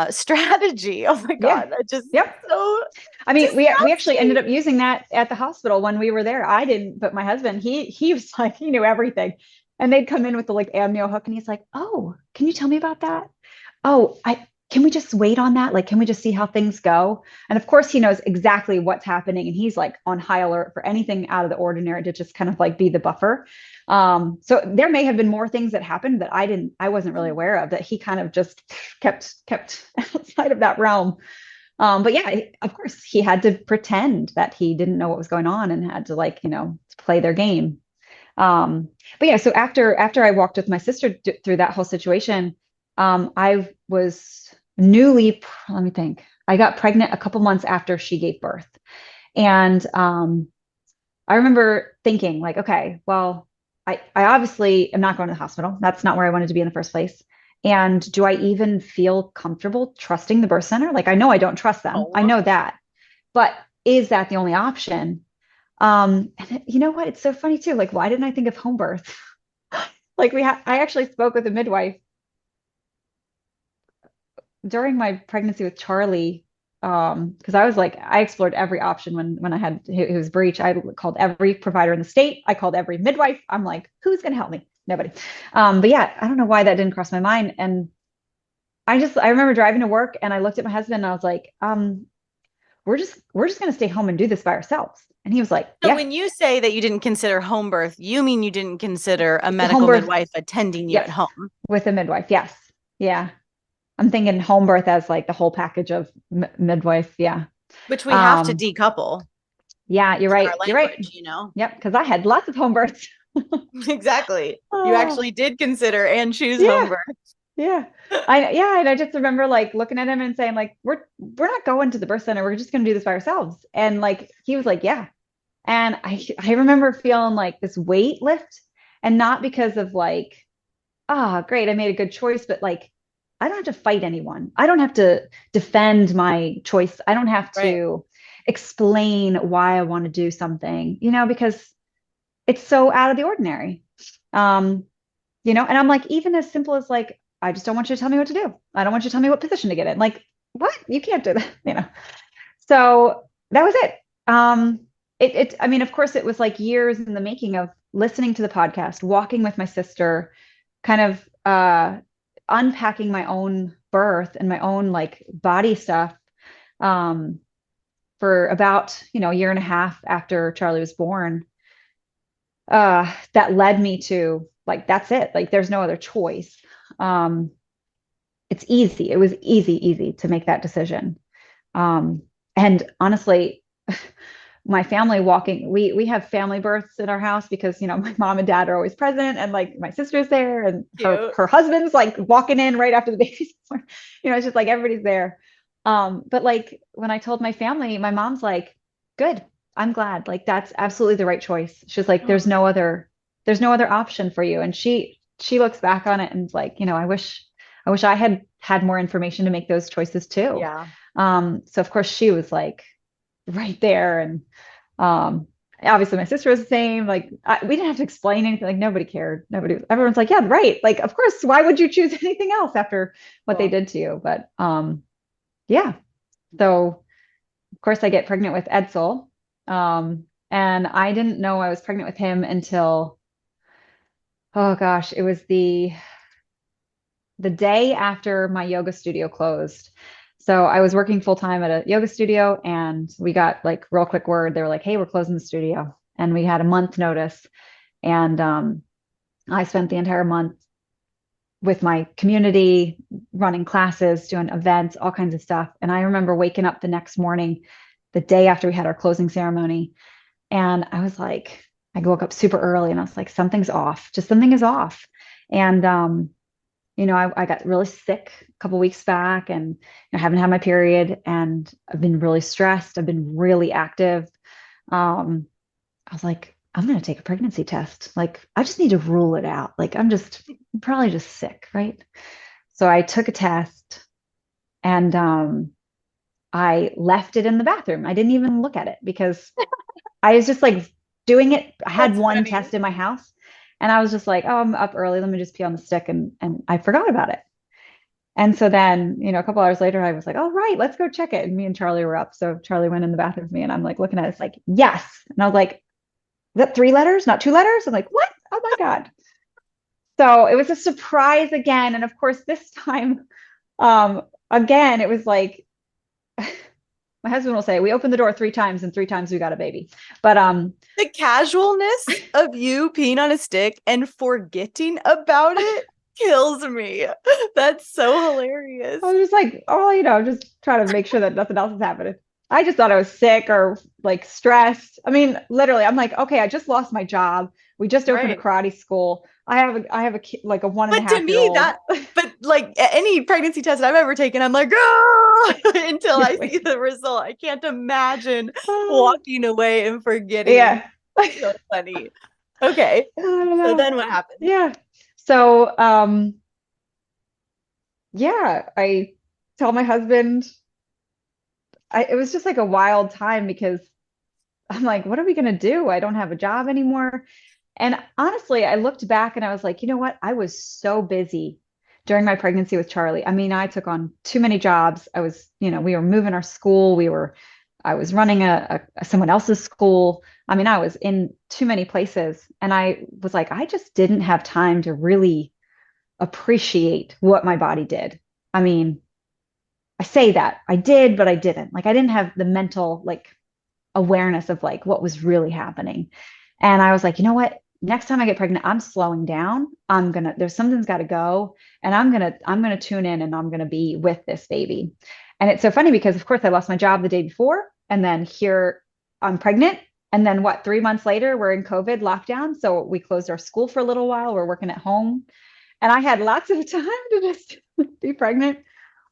strategy. Oh my yeah, God, that just yep. so I mean, we actually ended disgusting. up using that at the hospital when we were there. I didn't, but my husband, he was like, he knew everything. And they'd come in with the like amnio hook and he's like, "Oh, can you tell me about that? Oh, I can we just wait on that? Like, can we just see how things go?" And of course, he knows exactly what's happening and he's like on high alert for anything out of the ordinary to just kind of like be the buffer. So there may have been more things that happened that I wasn't really aware of, that he kind of just kept outside of that realm. But yeah, of course, he had to pretend that he didn't know what was going on and had to like, play their game. But yeah, so after I walked with my sister through that whole situation, I was let me think. I got pregnant a couple months after she gave birth. And I remember thinking like, okay, well, I obviously am not going to the hospital. That's not where I wanted to be in the first place. And do I even feel comfortable trusting the birth center? Like, I know I don't trust them. I Oh, know that. But is that the only option? And you know what? It's so funny too. Like, why didn't I think of home birth? Like I actually spoke with a midwife during my pregnancy with Charlie. Because I was like, I explored every option when I had his breech. I called every provider in the state. I called every midwife. I'm like, who's gonna help me? Nobody. But yeah, I don't know why that didn't cross my mind. And I remember driving to work and I looked at my husband and I was like, we're just gonna stay home and do this by ourselves. And he was like, so yeah, when you say that you didn't consider home birth, you mean you didn't consider a home medical birth. midwife attending you Yes, at home, with a midwife. Yes, yeah. I'm thinking home birth as like the whole package of midwife. Yeah. which we have to Um, decouple yeah, you're in our right. You're right. language, you know? Yep. Because I had lots of home births. Exactly. You Oh, actually did consider and choose home yeah. birth. Yeah. And I just remember like looking at him and saying, like, we're not going to the birth center. We're just gonna do this by ourselves. And like he was like, yeah. And I remember feeling like this weight lift, and not because of like, ah, great, I made a good choice, but like I don't have to fight anyone. I don't have to defend my choice. I don't have Right. to explain why I want to do something, because it's so out of the ordinary. Um, and I'm like, even as simple as like, I just don't want you to tell me what to do. I don't want you to tell me what position to get in. Like, what? You can't do that. So that was it. I mean, of course, it was like years in the making of listening to the podcast, walking with my sister, kind of unpacking my own birth and my own like body stuff um, for about, a year and a half after Charlie was born. That led me to like, that's it. Like, there's no other choice. Um, it's easy. It was easy to make that decision. And honestly, my family walking, we have family births in our house because, my mom and dad are always present, and like my sister's there and her Cute. her husband's like walking in right after the baby's born. It's just like everybody's there. But like when I told my family, my mom's like, good, I'm glad. Like that's absolutely the right choice. She's like, there's no other option for you. And she looks back on it and is like, I wish I had more information to make those choices too. Yeah. So of course she was like right there. And um, obviously my sister was the same. Like we didn't have to explain anything. Like nobody cared. Everyone's like, yeah, right. Like, of course, why would you choose anything else after what they Cool. did to you? But yeah. So of course I get pregnant with Edsel. And I didn't know I was pregnant with him until, oh gosh, it was the day after my yoga studio closed. So I was working full time at a yoga studio, and we got like real quick word. They were like, "Hey, we're closing the studio," and we had a month notice. And I spent the entire month with my community, running classes, doing events, all kinds of stuff. And I remember waking up the next morning, the day after we had our closing ceremony, and I was like, I woke up super early, and I was like, something's off. Just something is off. And I got really sick a couple weeks back, and I haven't had my period, and I've been really stressed. I've been really active. I was like, I'm going to take a pregnancy test. Like, I just need to rule it out. Like, I'm probably just sick, right? So I took a test, and I left it in the bathroom. I didn't even look at it because I was just like doing it. I had That's one funny. test in my house, and I was just like, oh, I'm up early. Let me just pee on the stick. And I forgot about it. And so then, a couple hours later, I was like, all right, let's go check it. And me and Charlie were up. So Charlie went in the bathroom with me, and I'm like looking at it, it's like, yes. And I was like, is that 3 letters, not 2 letters? I'm like, what? Oh my God. So it was a surprise again. And of course, this time, again, it was like, my husband will say, we opened the door 3 times, and 3 times we got a baby. But The casualness of you peeing on a stick and forgetting about it kills me. That's so hilarious. I was just like, oh, just trying to make sure that nothing else is happening. I just thought I was sick or like stressed. I mean, literally, I'm like, okay, I just lost my job. We just opened a Right. karate school. I have a kid, like a one and a But to half year me, old. but like any pregnancy test I've ever taken, I'm like, oh, until I see the result. I can't imagine walking away and forgetting. Yeah. So funny. Okay. I don't So know. then what happened? Yeah. So, yeah, I tell my husband, it was just like a wild time because I'm like, what are we going to do? I don't have a job anymore. And honestly, I looked back and I was like, you know what? I was so busy during my pregnancy with Charlie. I mean, I took on too many jobs. We were moving our school. I was running someone else's school. I mean, I was in too many places. And I was like, I just didn't have time to really appreciate what my body did. I mean, I say that I did, but I didn't. Like, I didn't have the mental, like, awareness of like what was really happening. And I was like, you know what? Next time I get pregnant, I'm slowing down. There's something's got to go. And I'm gonna tune in, and I'm gonna be with this baby. And it's so funny because of course I lost my job the day before. And then here I'm pregnant. And then what, 3 months later, we're in COVID lockdown. So we closed our school for a little while. We're working at home. And I had lots of time to just be pregnant.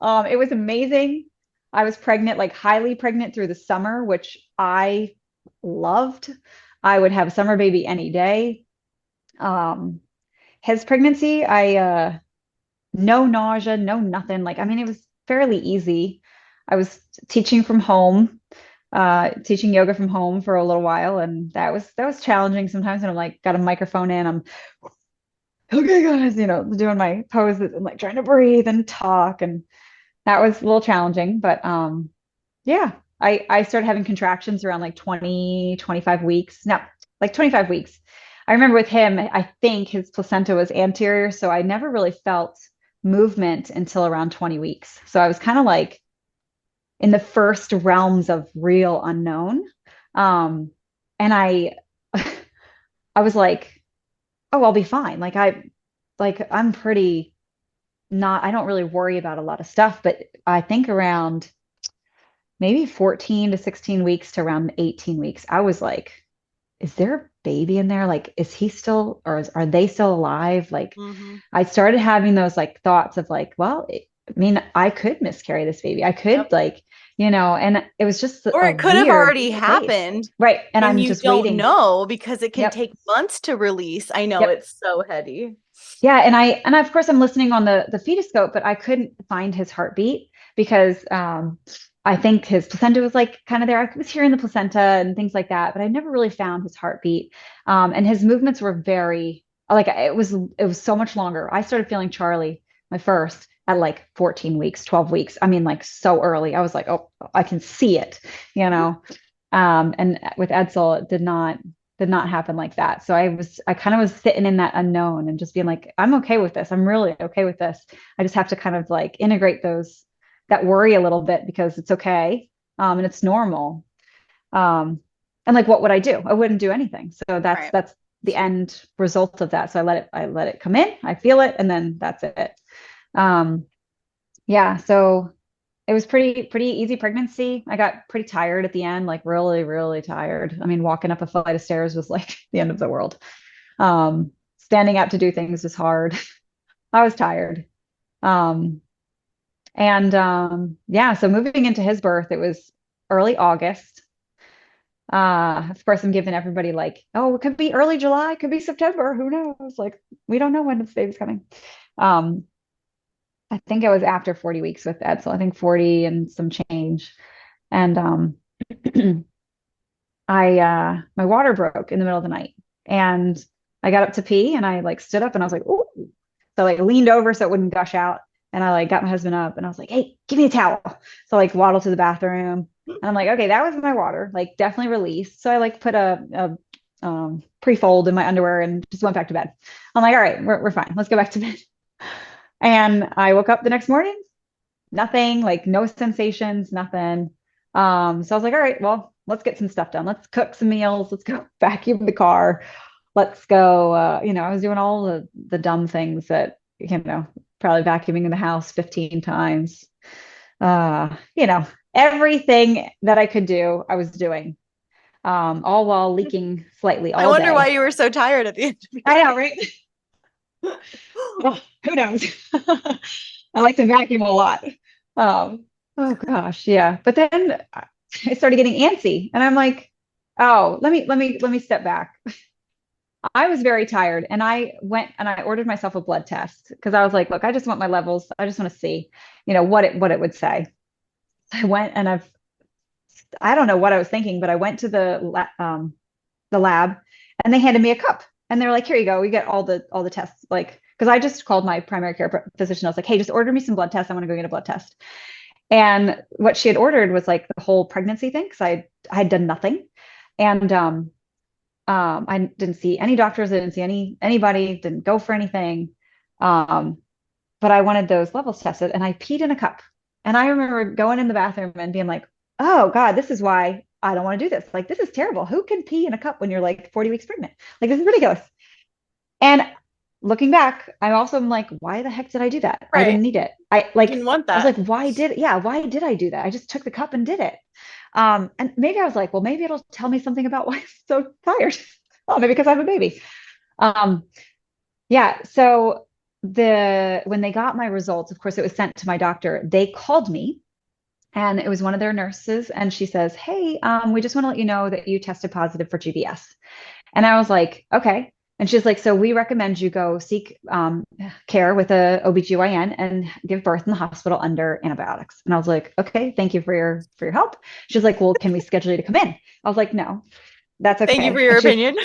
It was amazing. I was pregnant, like highly pregnant through the summer, which I loved. I would have a summer baby any day. Um, his pregnancy, no nausea, no nothing. Like, I mean, it was fairly easy. I was teaching from home, teaching yoga from home for a little while, and that was challenging sometimes. And I'm like, got a microphone in, I'm okay, guys, doing my poses and like trying to breathe and talk, and that was a little challenging. But yeah, I started having contractions around like 20, 25 weeks. No, like 25 weeks. I remember with him, I think his placenta was anterior, so I never really felt movement until around 20 weeks. So I was kind of like in the first realms of real unknown. And I was like, oh, I'll be fine. I'm pretty not, I don't really worry about a lot of stuff, but I think around maybe 14 to 16 weeks to around 18 weeks, I was like, is there a baby in there? Like, is he still, or are they still alive? Like, Mm-hmm. I started having those like thoughts of like, well, I mean, I could miscarry this baby. I could Yep. like, and it was just Or a it could have weird already space. happened Right. And and I'm you just don't waiting. know because it can Yep. take months to release. I know Yep. it's so heady. Yeah, and of course I'm listening on the fetoscope, but I couldn't find his heartbeat because I think his placenta was like kind of there. I was hearing the placenta and things like that, but I never really found his heartbeat. And his movements were very like it was so much longer. I started feeling Charlie, my first, at like 14 weeks, 12 weeks. I mean, like so early. I was like, oh, I can see it, you know. And with Edsel, it did not happen like that. So I kind of was sitting in that unknown and just being like, I'm okay with this. I'm really okay with this. I just have to kind of like integrate that worry a little bit because it's okay. And it's normal. And like, what would I do? I wouldn't do anything. So that's the end result of that. So I let it come in, I feel it, and then that's it. Yeah. So it was pretty easy pregnancy. I got pretty tired at the end, like really, really tired. I mean, walking up a flight of stairs was like the end of the world. Standing up to do things was hard. I was tired. Um, yeah, so moving into his birth, it was early August. Of course, I'm giving everybody like, oh, it could be early July, it could be September, who knows? Like, we don't know when this baby's coming. I think it was after 40 weeks with Ed, so I think 40 and some change. And my water broke in the middle of the night, and I got up to pee, and I like stood up, and I was like, oh, so I like leaned over so it wouldn't gush out, and I like got my husband up, and I was like, hey, give me a towel. So I like waddled to the bathroom, and I'm like, okay, that was my water, like definitely released. So I like put a pre-fold in my underwear and just went back to bed. I'm like, all right, we're fine. Let's go back to bed. And I woke up the next morning, nothing, like no sensations, nothing. So I was like, all right, well, let's get some stuff done. Let's cook some meals. Let's go vacuum the car. Let's go. I was doing all the dumb things that, probably vacuuming in the house 15 times. Everything that I could do, I was doing, all while leaking slightly all day. I wonder why you were so tired at the end. I know, right? Well, who knows? I like to vacuum a lot. Oh gosh, yeah. But then I started getting antsy, and I'm like, oh, let me step back. I was very tired, and I went and I ordered myself a blood test because I was like, look, I just want my levels. I just want to see, what it would say. I went and I don't know what I was thinking, but I went to the lab, and they handed me a cup, and they were like, here you go. We get all the tests, like, because I just called my primary care physician. I was like, hey, just order me some blood tests. I want to go get a blood test. And what she had ordered was like the whole pregnancy thing, because I had done nothing. And I didn't see any doctors. I didn't see anybody, didn't go for anything. But I wanted those levels tested, and I peed in a cup. And I remember going in the bathroom and being like, oh God, this is why I don't want to do this. Like, this is terrible. Who can pee in a cup when you're like 40 weeks pregnant? Like, this is ridiculous. And looking back, I also am like, why the heck did I do that? Right. I didn't need it. I didn't want that. I was like, why did I do that? I just took the cup and did it. And maybe I was like, well, maybe it'll tell me something about why I'm so tired. Oh, maybe because I have a baby. Yeah. So when they got my results, of course, it was sent to my doctor. They called me, and it was one of their nurses, and she says, hey, we just want to let you know that you tested positive for GBS. And I was like, okay. And she's like, so we recommend you go seek care with a OBGYN and give birth in the hospital under antibiotics. And I was like, okay, thank you for your help. She's like, well, can we schedule you to come in? I was like, no, that's okay. Thank you for your opinion.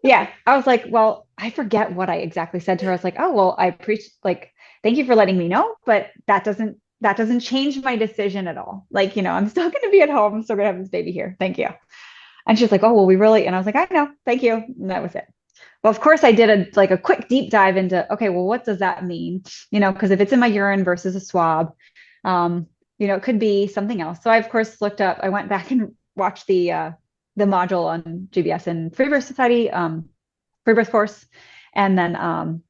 Yeah. I was like, well, I forget what I exactly said to her. I was like, oh, well, thank you for letting me know, but that doesn't change my decision at all. Like, I'm still going to be at home. I'm still going to have this baby here. Thank you. And she's like, oh, well, and I was like, I know, thank you. And that was it. Well, of course I did a quick deep dive into, okay, well, what does that mean? Because if it's in my urine versus a swab, it could be something else. So I, of course, I went back and watched the module on GBS and Freebirth Society, Freebirth course. And then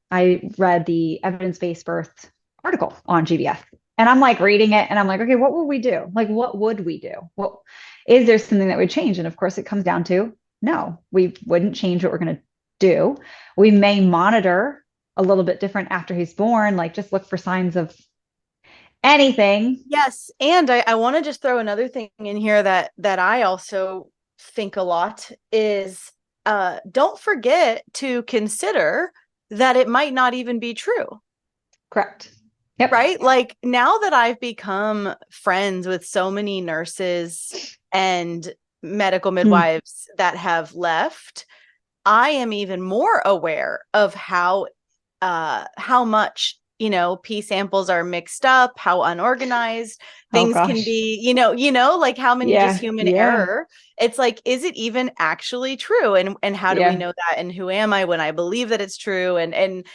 I read the evidence-based birth article on GBS. And I'm like reading it, and I'm like, okay, what would we do? Like, what would we do? Well, is there something that would change? And of course, it comes down to, no, we wouldn't change what we're going to do. We may monitor a little bit different after he's born, like just look for signs of anything. Yes. And I want to just throw another thing in here that I also think a lot is don't forget to consider that it might not even be true. Correct. Yep. Right? Like, now that I've become friends with so many nurses and medical midwives that have left, I am even more aware of how much, pee samples are mixed up, how unorganized things can be, like how many just human error. It's like, is it even actually true? And how do we know that? And who am I when I believe that it's true? And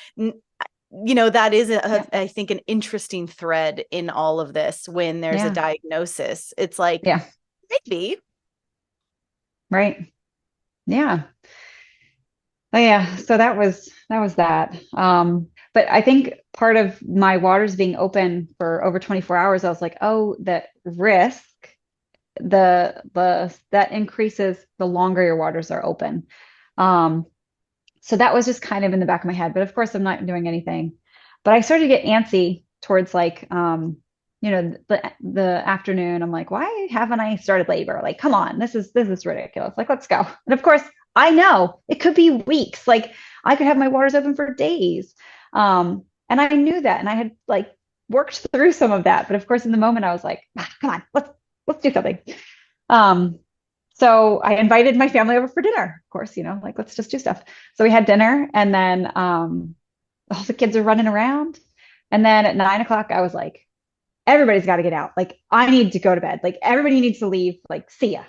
that is, Yeah. I think, an interesting thread in all of this when there's a Yeah. diagnosis. It's like, Yeah. maybe. Right. Yeah. Oh, yeah. So that was that. But I think part of my waters being open for over 24 hours, I was like, oh, that risk, the that increases the longer your waters are open. Um, so that was just kind of in the back of my head. But of course, I'm not doing anything. But I started to get antsy towards like the afternoon. I'm like, why haven't I started labor? Like, come on, this is ridiculous. Like, let's go. And of course, I know it could be weeks. Like I could have my waters open for days. And I knew that. And I had like worked through some of that. But of course, in the moment, I was like, come on, let's do something. Um, so I invited my family over for dinner, of course, like let's just do stuff. So we had dinner and then all the kids are running around. And then at 9 o'clock, I was like, everybody's got to get out. Like, I need to go to bed. Like, everybody needs to leave. Like, see ya.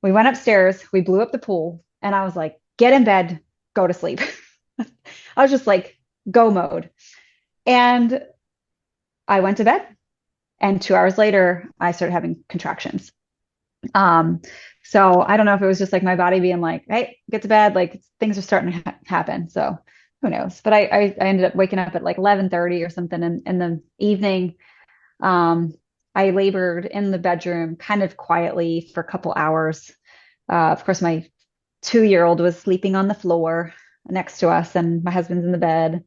We went upstairs, we blew up the pool, and I was like, get in bed, go to sleep. I was just like, go mode. And I went to bed. And 2 hours later, I started having contractions. Um, so I don't know if it was just like my body being like, hey, get to bed, like things are starting to happen. So who knows? But I ended up waking up at like 11:30 or something in the evening. Um, I labored in the bedroom kind of quietly for a couple hours. Of course, my 2-year-old was sleeping on the floor next to us, and my husband's in the bed.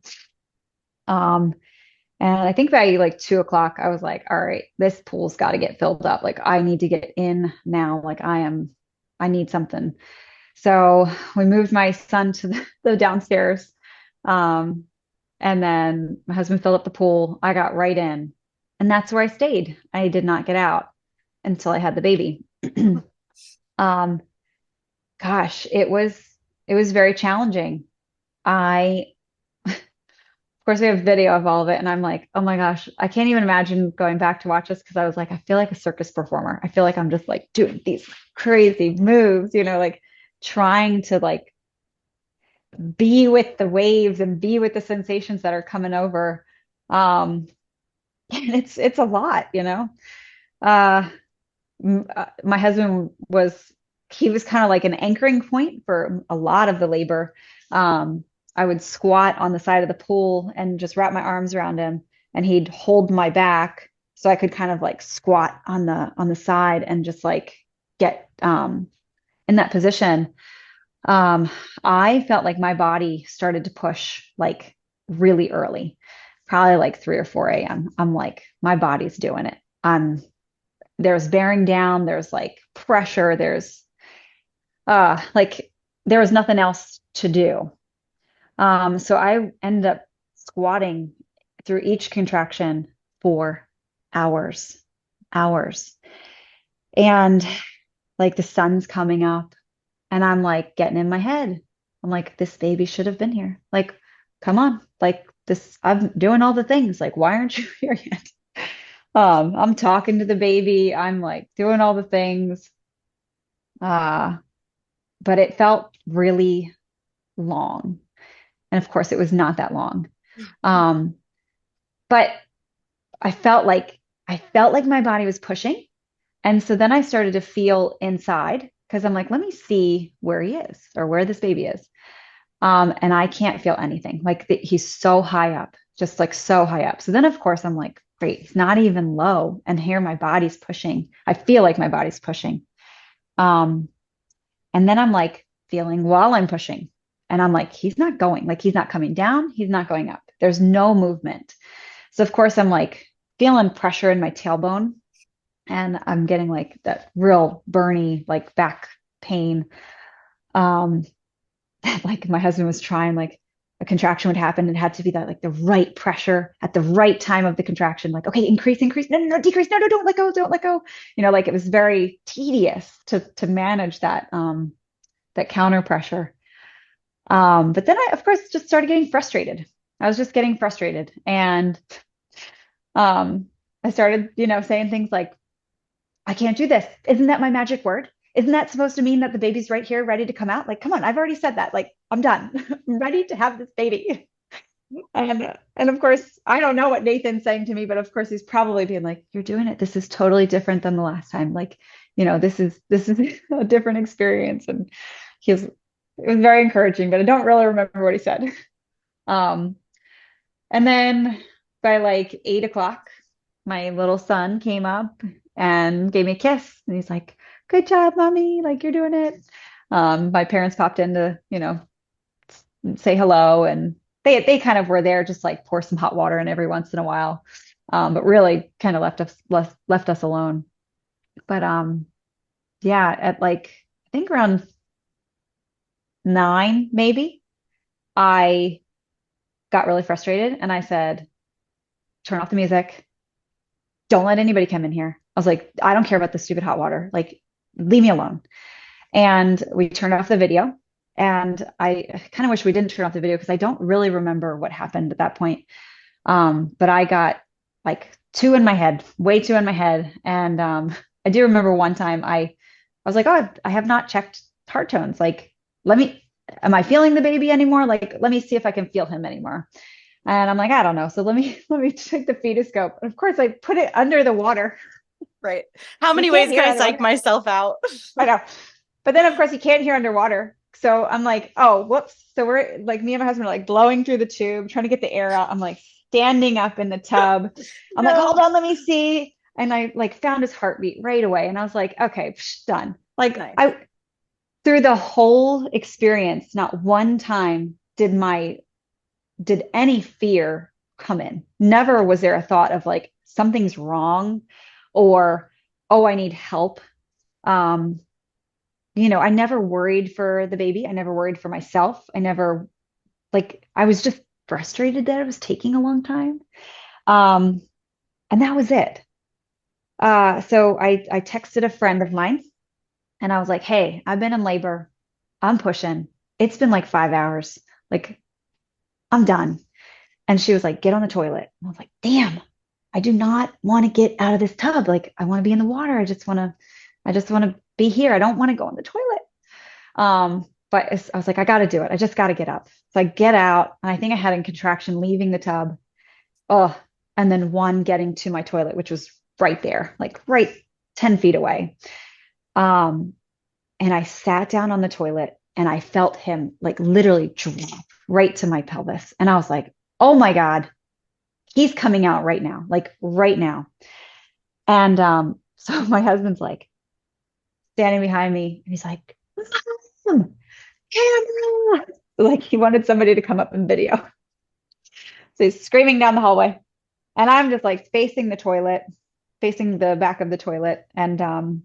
Um, and I think by like 2 o'clock, I was like, all right, this pool's got to get filled up. Like, I need to get in now. Like, I need something. So we moved my son to the downstairs. Um, and then my husband filled up the pool. I got right in. And that's where I stayed. I did not get out until I had the baby. Um, gosh, it was very challenging. I Of course, we have video of all of it, and I'm like, oh my gosh, I can't even imagine going back to watch this because I was like, I feel like a circus performer. I feel like I'm just like doing these crazy moves, like trying to like be with the waves and be with the sensations that are coming over. And it's a lot. Uh, my husband he was kind of like an anchoring point for a lot of the labor. I would squat on the side of the pool and just wrap my arms around him, and he'd hold my back so I could kind of like squat on the side and just like get in that position. I felt like my body started to push like really early, probably like 3 or 4 a.m. I'm like, my body's doing it. There's bearing down, there's like pressure, there's like there was nothing else to do. So I ended up squatting through each contraction for hours, hours. And like the sun's coming up, and I'm like getting in my head. I'm like, this baby should have been here. Like, come on. Like this, I'm doing all the things. Like, why aren't you here yet? I'm talking to the baby. I'm like doing all the things. Uh, but it felt really long. And of course, it was not that long. Um, but I felt like my body was pushing. And so then I started to feel inside because I'm like, let me see where he is or where this baby is. And I can't feel anything. Like he's so high up, just like so high up. So then, of course, I'm like, great, he's not even low. And here my body's pushing. I feel like my body's pushing. Um, and then I'm like feeling while I'm pushing. And I'm like, he's not going, like he's not coming down, he's not going up. There's no movement. So of course I'm like feeling pressure in my tailbone, and I'm getting like that real burny like back pain. Um, like my husband was trying, like a contraction would happen. It had to be that like the right pressure at the right time of the contraction. Like, okay, increase, increase, no, no, no, decrease, no, no, don't let go, don't let go. Like it was very tedious to manage that counter pressure. But then I, of course, just started getting frustrated. I was just getting frustrated. And I started, saying things like, I can't do this. Isn't that my magic word? Isn't that supposed to mean that the baby's right here, ready to come out? Like, come on, I've already said that. Like, I'm done. I'm ready to have this baby. And of course, I don't know what Nathan's saying to me, but of course he's probably being like, "You're doing it. This is totally different than the last time. Like, this is a different experience." And it was very encouraging, but I don't really remember what he said. Um, and then by like 8 o'clock, my little son came up and gave me a kiss. And he's like, "Good job, mommy. Like you're doing it." My parents popped in to, say hello, and they kind of were there, just like pour some hot water in every once in a while. But really kind of left us alone. But yeah, at like I think around 9, maybe, I got really frustrated and I said, "Turn off the music. Don't let anybody come in here." I was like, "I don't care about the stupid hot water. Like, leave me alone." And we turned off the video. And I kind of wish we didn't turn off the video because I don't really remember what happened at that point. But I got like two in my head, way two in my head. And I do remember one time I was like, "Oh, I have not checked heart tones. Like, am I feeling the baby anymore? Like, let me see if I can feel him anymore." And I'm like, "I don't know. So let me take the fetoscope." And of course, I put it under the water. Right. How many You ways can't can hear I psych underwater. myself out? I know. But then, of course, you can't hear underwater. So I'm like, "Oh, whoops." So we're like, me and my husband are like blowing through the tube, trying to get the air out. I'm like standing up in the tub. I'm like, No. "Hold on, let me see." And I like found his heartbeat right away. And I was like, "Okay, done." Like Nice. through the whole experience, not one time did any fear come in. Never was there a thought of like something's wrong or, "Oh, I need help." Um, I never worried for the baby. I never worried for myself. I was just frustrated that it was taking a long time. Um, and that was it. So I texted a friend of mine and I was like, "Hey, I've been in labor. I'm pushing. It's been like 5 hours. Like, I'm done." And she was like, "Get on the toilet." And I was like, "Damn, I do not want to get out of this tub. Like, I want to be in the water. I just want to be here. I don't want to go in the toilet." But I was like, "I got to do it. I just got to get up." So I get out, and I think I had a contraction leaving the tub. Oh, and then one getting to my toilet, which was right there, like right 10 feet away. Um, and I sat down on the toilet and I felt him like literally drop right to my pelvis. And I was like, "Oh my God, he's coming out right now, like right now." And so my husband's like standing behind me and he's like, "Mom, camera." Like he wanted somebody to come up and video. So he's screaming down the hallway. And I'm just like facing the toilet, facing the back of the toilet. And I'm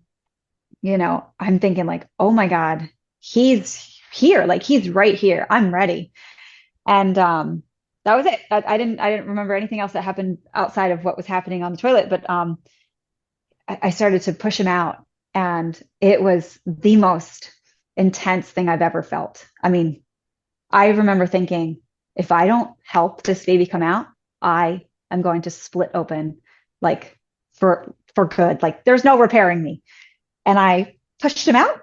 thinking like, "Oh my God, he's here. Like he's right here. I'm ready." And that was it. I didn't remember anything else that happened outside of what was happening on the toilet. But I started to push him out, and it was the most intense thing I've ever felt. I mean, I remember thinking, if I don't help this baby come out, I am going to split open, like for good. Like there's no repairing me. And I pushed him out.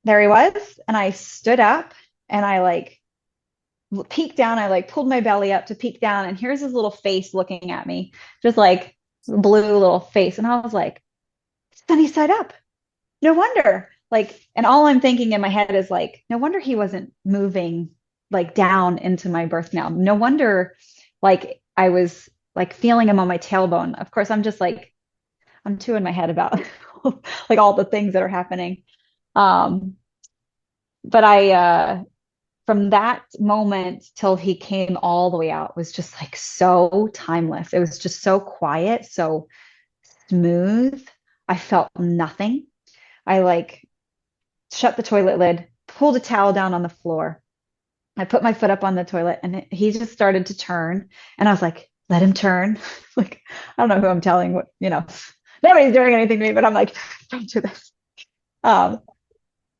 There he was, and I stood up, and I like peeked down. I like pulled my belly up to peek down, and here's his little face looking at me, just like blue little face. And I was like, "Sunny side up. No wonder." Like, and all I'm thinking in my head is like, no wonder he wasn't moving like down into my birth canal. No wonder like I was like feeling him on my tailbone. Of course, I'm just like, I'm too in my head about like all the things that are happening. Um, but from that moment till he came all the way out was just like so timeless. It was just so quiet, so smooth. I felt nothing. I like shut the toilet lid, pulled a towel down on the floor. I put my foot up on the toilet and he just started to turn. And I was like, "Let him turn." Like, I don't know who I'm telling what, nobody's doing anything to me, but I'm like, "Don't do this." Um,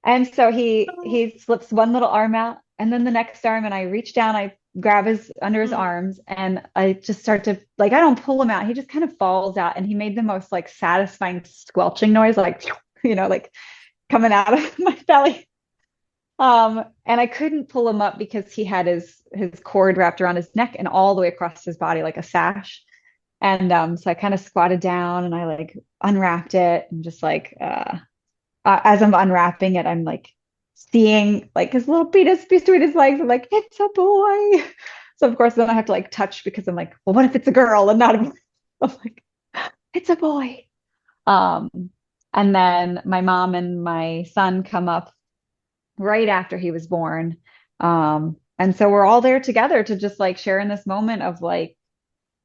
and so he slips one little arm out and then the next arm, and I reach down, I grab his under his arms, and I just start to like, I don't pull him out. He just kind of falls out, and he made the most like satisfying squelching noise, like, like coming out of my belly. And I couldn't pull him up because he had his cord wrapped around his neck and all the way across his body like a sash. And so I kind of squatted down and I like unwrapped it and just like as I'm unwrapping it, I'm like seeing like his little penis between his legs. I'm like, it's a boy. So of course then I have to like touch because I'm like, well, what if it's a girl and not a boy? I'm like, it's a boy. Um, and then my mom and my son come up right after he was born. And so we're all there together to just like share in this moment of like,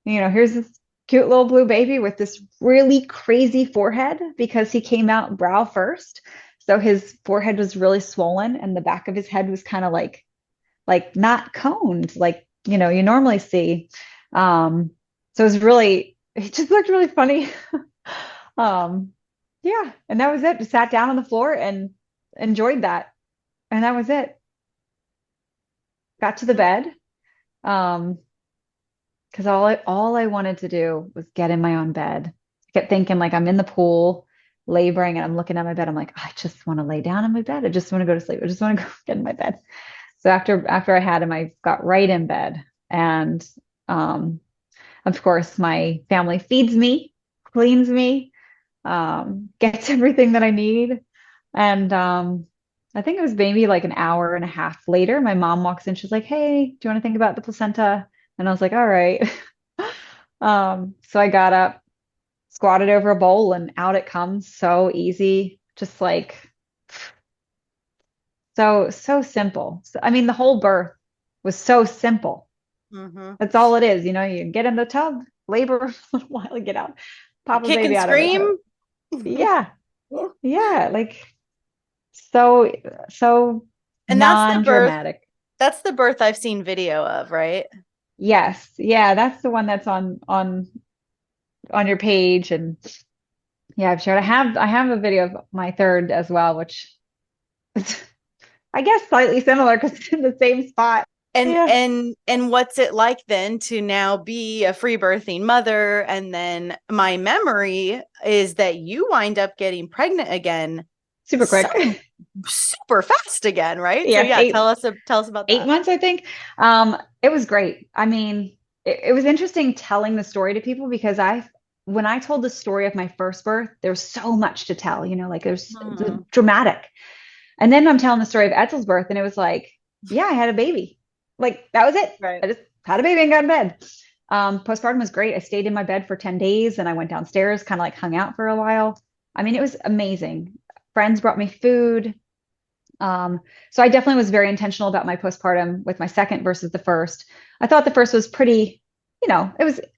here's this cute little blue baby with this really crazy forehead because he came out brow first. So his forehead was really swollen and the back of his head was kind of like not coned like, you normally see. So it just looked really funny. Um, yeah, and that was it. Just sat down on the floor and enjoyed that. And that was it. Got to the bed. Because all I wanted to do was get in my own bed. I kept thinking like I'm in the pool, laboring, and I'm looking at my bed. I'm like, I just want to lay down in my bed. I just want to go to sleep. I just want to go get in my bed. So after I had him, I got right in bed. And of course, my family feeds me, cleans me, gets everything that I need. And I think it was maybe like an hour and a half later, my mom walks in. She's like, hey, do you want to think about the placenta? And I was like, all right. So I got up, squatted over a bowl, and out it comes. So easy. Just like so simple. So, I mean, the whole birth was so simple. Mm-hmm. That's all it is. You get in the tub, labor for a little while, and get out, pop a Kick baby and out of the scream. tub. Yeah. Yeah. Like so And non-dramatic. that's the birth I've seen video of, right? Yes. Yeah, that's the one that's on your page. And yeah, I've shared. I have a video of my third as well, which is, I guess, slightly similar because it's in the same spot. And Yeah. and what's it like then to now be a free birthing mother? And then my memory is that you wind up getting pregnant again Super quick. super fast again, right? Yeah. So yeah, tell us about that. 8 months, I think. It was great. I mean, it was interesting telling the story to people because when I told the story of my first birth, there was so much to tell, like there's dramatic. And then I'm telling the story of Etzel's birth, and it was like, yeah, I had a baby. Like that was it. Right. I just had a baby and got in bed. Postpartum was great. I stayed in my bed for 10 days and I went downstairs, kind of like hung out for a while. I mean, it was amazing. Friends brought me food. So I definitely was very intentional about my postpartum with my second versus the first. I thought the first was pretty, I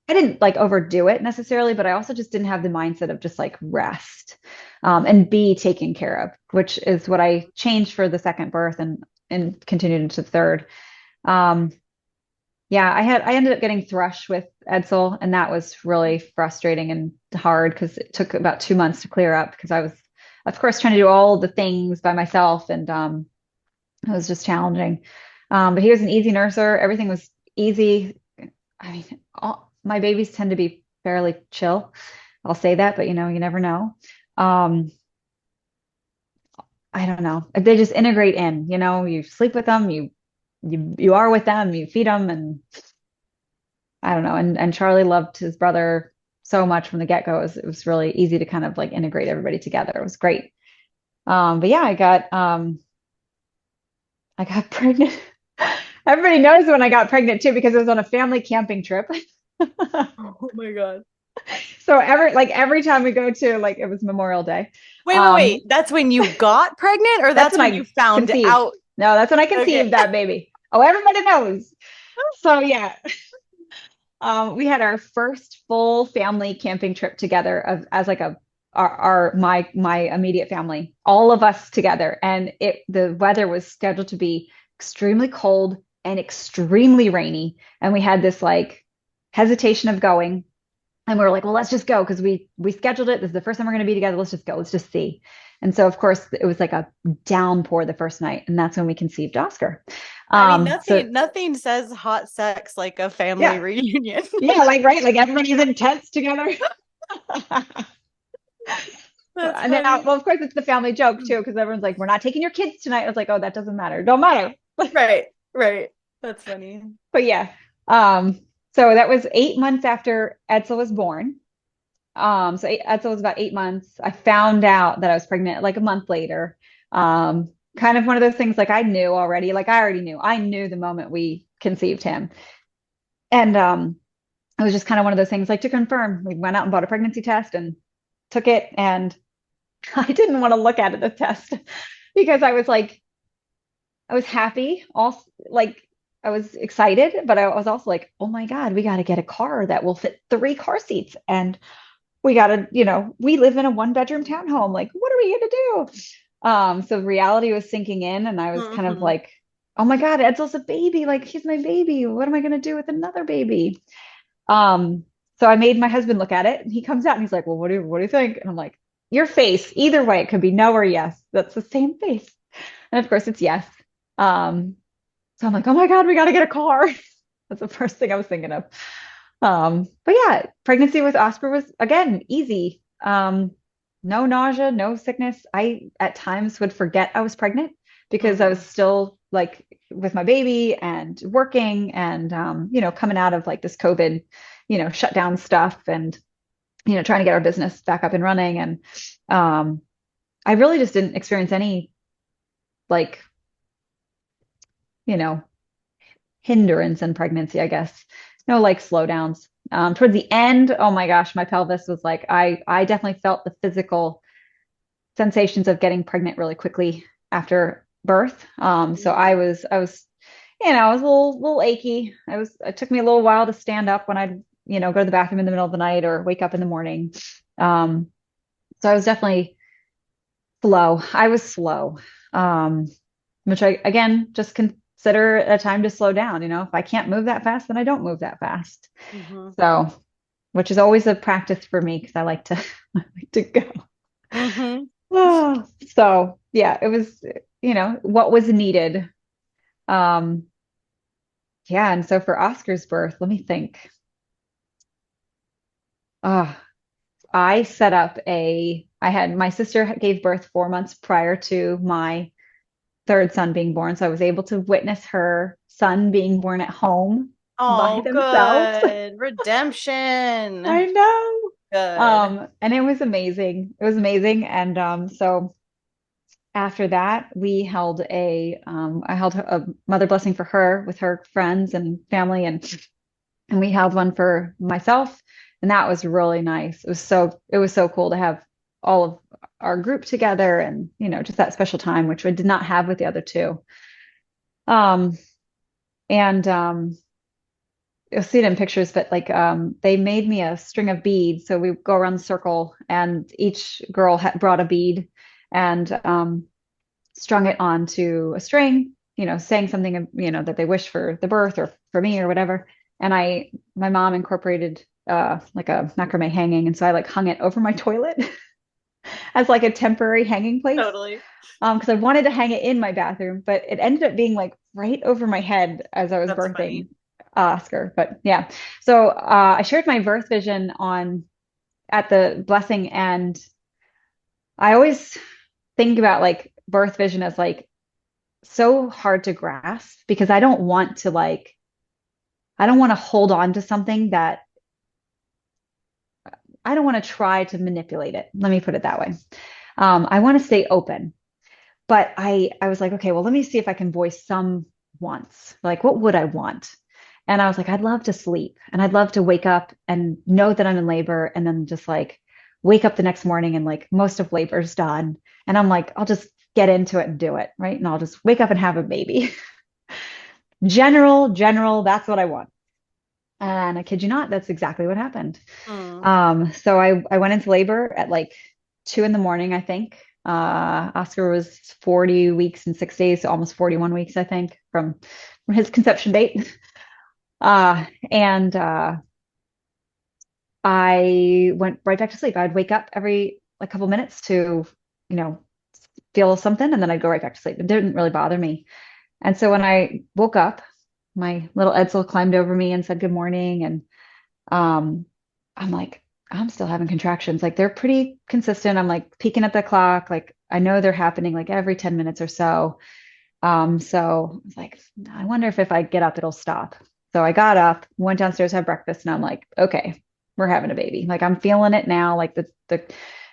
didn't like overdo it necessarily, but I also just didn't have the mindset of just like rest, and be taken care of, which is what I changed for the second birth and continued into the third. Yeah, I ended up getting thrush with Edsel, and that was really frustrating and hard because it took about 2 months to clear up because I was, of course, trying to do all the things by myself, and it was just challenging. But he was an easy nurser. Everything was easy. I mean, my babies tend to be fairly chill. I'll say that, but you never know. I don't know. They just integrate in, you sleep with them, you are with them, you feed them, and I don't know. And Charlie loved his brother so much from the get-go. It was really easy to kind of like integrate everybody together. It was great. But yeah, I got pregnant. Everybody knows when I got pregnant too, because it was on a family camping trip. Oh my God. So every time we go to, like, it was Memorial Day. Wait. That's when you got pregnant, or that's when you found conceived. out? No, that's when I conceived that baby. Oh, everybody knows. So yeah. We had our first full family camping trip together as like my immediate family, all of us together. And the weather was scheduled to be extremely cold and extremely rainy. And we had this like hesitation of going. And we were like, well, let's just go because we scheduled it. This is the first time we're going to be together. Let's just go. Let's just see. And so, of course, it was like a downpour the first night. And that's when we conceived Oscar. I mean, nothing says hot sex like a family reunion. Yeah, like, right. Like everybody's in tents together. That's And then, funny. well, of course, it's the family joke too, because everyone's like, "We're not taking your kids tonight." I was like, "Oh, that doesn't matter. Don't matter." Right, right. That's funny. But yeah, um, so that was 8 months after Edsel was born. So Edsel was about 8 months. I found out that I was pregnant like a month later. Kind of one of those things like I knew already, like I already knew. I knew the moment we conceived him. And it was just kind of one of those things like to confirm. We went out and bought a pregnancy test and took it. And I didn't want to look at it, the test, because I was like, I was happy, also like I was excited, but I was also like, oh my God, we got to get a car that will fit 3 car seats. And we got to, we live in a 1 bedroom townhome. Like, what are we going to do? So reality was sinking in, and I was kind of Hmm. like, oh my God, Edsel's a baby. Like, he's my baby. What am I going to do with another baby? Um, so I made my husband look at it, and he comes out and he's like, well, what do you think? And I'm like, your face, either way, it could be no or yes. That's the same face. And of course, it's yes. Um, so I'm like, oh my God, we got to get a car. That's the first thing I was thinking of. But yeah, pregnancy with Oscar was again easy. No nausea, no sickness. I at times would forget I was pregnant because I was Hmm. still like with my baby and working and coming out of like this COVID, shutdown stuff and trying to get our business back up and running. And I really just didn't experience any like, you know, hindrance in pregnancy, I guess. No like slowdowns. Towards the end, oh my gosh, my pelvis was like I definitely felt the physical sensations of getting pregnant really quickly after birth. So I was I was a little achy. It took me a little while to stand up when I'd go to the bathroom in the middle of the night or wake up in the morning. Um, so I was definitely slow. I was slow. Um, which I again just consider a time to slow down. If I can't move that fast, then I don't move that fast. Hmm. So, which is always a practice for me because I like to I like to go. Hmm. Oh, so yeah, it was what was needed. Um, yeah, and so for Oscar's birth, let me think. Uh, I set up I had my sister gave birth 4 months prior to my third son being born. So I was able to witness her son being born at home by Oh, themselves. good. Redemption. I know. Good. And it was amazing. It was amazing. And so after that, I held a mother blessing for her with her friends and family, and we held one for myself, and that was really nice. It was so cool to have all of our group together, and just that special time, which I did not have with the other two. Um, and you'll see it in pictures, but like they made me a string of beads. So we go around the circle, and each girl brought a bead and strung it onto a string, saying something, that they wish for the birth or for me or whatever. And my mom incorporated like a macrame hanging, and so I like hung it over my toilet as like a temporary hanging place. Totally. Because I wanted to hang it in my bathroom, but it ended up being like right over my head as I was That's birthing funny. Oscar. But yeah, so I shared my birth vision on at the blessing, and I always think about like birth vision as like so hard to grasp because I don't want to hold on to something that I don't want to try to manipulate it. Let me put it that way. I want to stay open. But I was like, okay, well, let me see if I can voice some wants. Like, what would I want? And I was like, I'd love to sleep and I'd love to wake up and know that I'm in labor and then just like wake up the next morning and like most of labor's done. And I'm like, I'll just get into it and do it. Right. And I'll just wake up and have a baby. General, that's what I want. And I kid you not, that's exactly what happened. Mm. So I went into labor at like 2 in the morning, I think. Oscar was 40 weeks and 6 days, so almost 41 weeks, I think, from his conception date. And I went right back to sleep. I'd wake up every like couple minutes to, you know, feel something, and then I'd go right back to sleep. It didn't really bother me. And so when I woke up, my little Edsel climbed over me and said good morning. And I'm like, I'm still having contractions. Like they're pretty consistent. I'm like peeking at the clock. Like I know they're happening like every 10 minutes or so. So I was like, I wonder if I get up, it'll stop. So I got up, went downstairs, had breakfast, and I'm like, okay, we're having a baby. Like I'm feeling it now, like the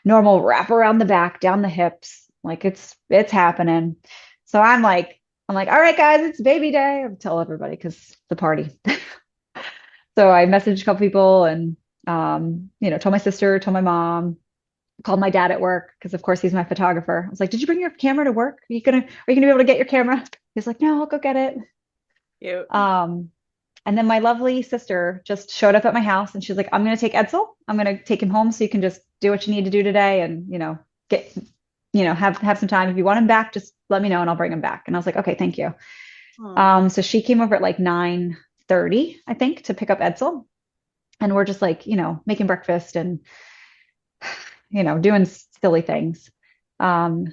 normal wrap around the back, down the hips, like it's happening. So I'm like, all right, guys, it's baby day. I'll tell everybody because the party. So I messaged a couple people and told my sister, told my mom, called my dad at work because of course he's my photographer. I was like, "Did you bring your camera to work? Are you gonna be able to get your camera?" He's like, "No, I'll go get it." Cute. And then my lovely sister just showed up at my house and she's like, "I'm gonna take Edsel. I'm gonna take him home so you can just do what you need to do today and get have some time. If you want him back, just let me know and I'll bring him back." And I was like, "Okay, thank you." Aw. So she came over at like 9:30, I think, to pick up Edsel. And we're just like, making breakfast and doing silly things. And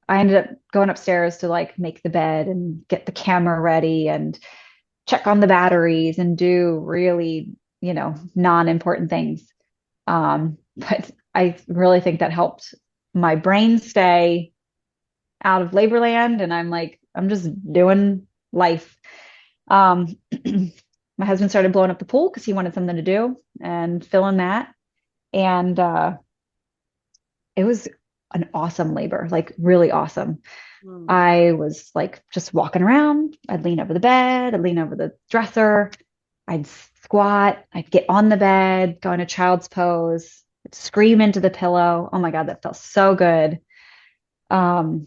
I ended up going upstairs to like make the bed and get the camera ready and check on the batteries and do really, non-important things. But I really think that helped my brain stay out of labor land. And I'm like, I'm just doing life. Um, my husband started blowing up the pool because he wanted something to do and filling that. And it was an awesome labor, like really awesome. Mm. I was like just walking around. I'd lean over the bed, I'd lean over the dresser, I'd squat, I'd get on the bed, go into child's pose, I'd scream into the pillow. Oh my God, that felt so good. Um,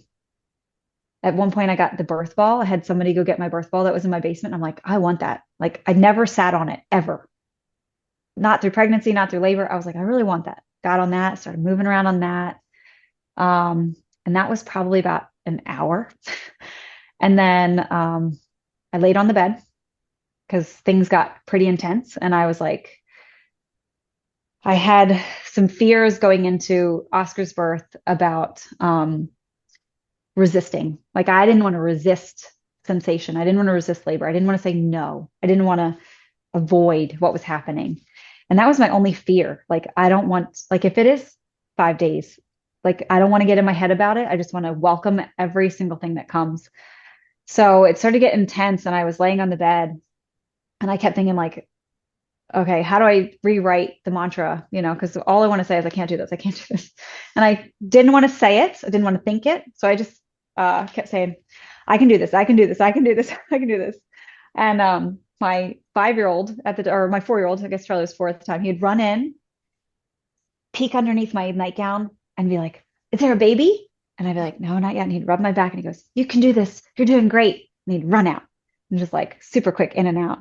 at one point, I got the birth ball. I had somebody go get my birth ball that was in my basement. I'm like, I want that. Like, I never sat on it ever, not through pregnancy, not through labor. I was like, I really want that. Got on that, started moving around on that. And that was probably about an hour. And then I laid on the bed because things got pretty intense. And I was like, I had some fears going into Oscar's birth about resisting. Like, I didn't want to resist sensation. I didn't want to resist labor. I didn't want to say no. I didn't want to avoid what was happening. And that was my only fear. Like, I don't want, like, if it is 5 days, like, I don't want to get in my head about it. I just want to welcome every single thing that comes. So it started to get intense, and I was laying on the bed, and I kept thinking, like, okay, how do I rewrite the mantra? Because all I want to say is, I can't do this. I can't do this. And I didn't want to say it. I didn't want to think it. So I just kept saying, I can do this. I can do this. I can do this. I can do this. And my 5-year-old or my 4-year-old, I guess Charlie was 4 at the time, he'd run in, peek underneath my nightgown and be like, "Is there a baby?" And I'd be like, "No, not yet." And he'd rub my back and he goes, "You can do this. You're doing great." And he'd run out and just like super quick in and out.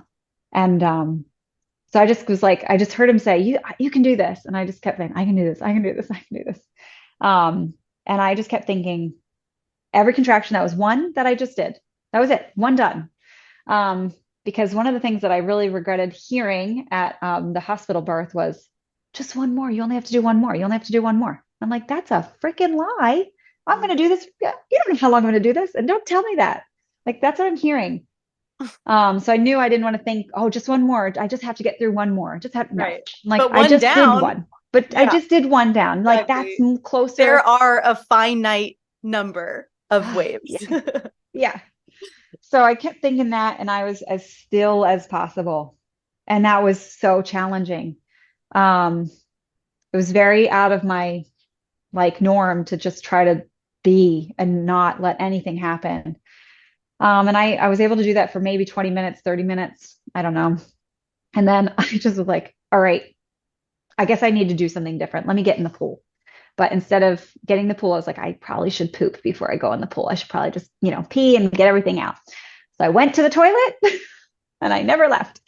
And so I just was like, I just heard him say, "You can do this." And I just kept saying, "I can do this. I can do this. I can do this." And I just kept thinking, every contraction, that was one that I just did. That was it. One done. Because one of the things that I really regretted hearing at the hospital birth was, "Just one more. You only have to do one more. You only have to do one more." I'm like, that's a freaking lie. I'm going to do this. You don't know how long I'm going to do this. And don't tell me that. Like, that's what I'm hearing. So I knew I didn't want to think, "Oh, just one more. I just have to get through one more." Just have, no. Right. Like, But I one just did down. one, but I Yeah, just did one down. Like, that's exactly. closer. There are a finite number of waves. Yeah. Yeah. So I kept thinking that, and I was as still as possible. And that was so challenging. Um, it was very out of my like norm to just try to be and not let anything happen. And I was able to do that for maybe 20 minutes, 30 minutes. I don't know. And then I just was like, all right, I guess I need to do something different. Let me get in the pool. But instead of getting the pool, I was like, I probably should poop before I go in the pool. I should probably just, pee and get everything out. So I went to the toilet and I never left.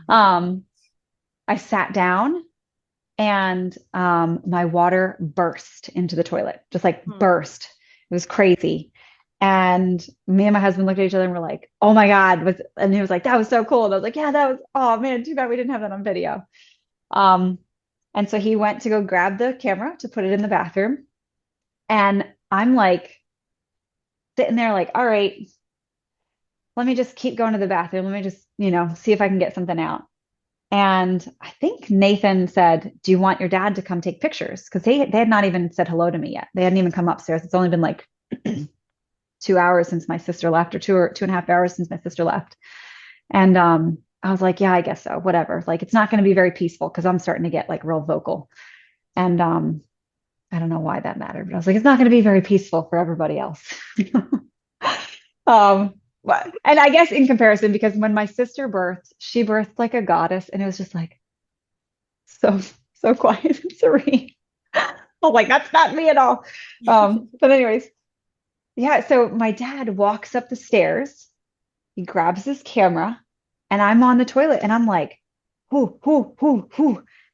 I sat down and my water burst into the toilet, just like burst. It was crazy. And me and my husband looked at each other and were like, "Oh my God." And he was like, "That was so cool." And I was like, "Yeah, that was, oh man, too bad we didn't have that on video." Um, and so he went to go grab the camera to put it in the bathroom. And I'm like sitting there like, all right, let me just keep going to the bathroom. Let me just, see if I can get something out. And I think Nathan said, "Do you want your dad to come take pictures?" Because they had not even said hello to me yet. They hadn't even come upstairs. It's only been like 2 hours since my sister left, or 2.5 hours since my sister left. And I was like, yeah, I guess so. Whatever. Like, it's not going to be very peaceful because I'm starting to get like real vocal. And I don't know why that mattered, but I was like, it's not going to be very peaceful for everybody else. And I guess in comparison, because when my sister birthed, she birthed like a goddess, and it was just like so so quiet and serene. I'm like, that's not me at all. But anyways, yeah. So my dad walks up the stairs, he grabs his camera, and I'm on the toilet, and I'm like, whoo,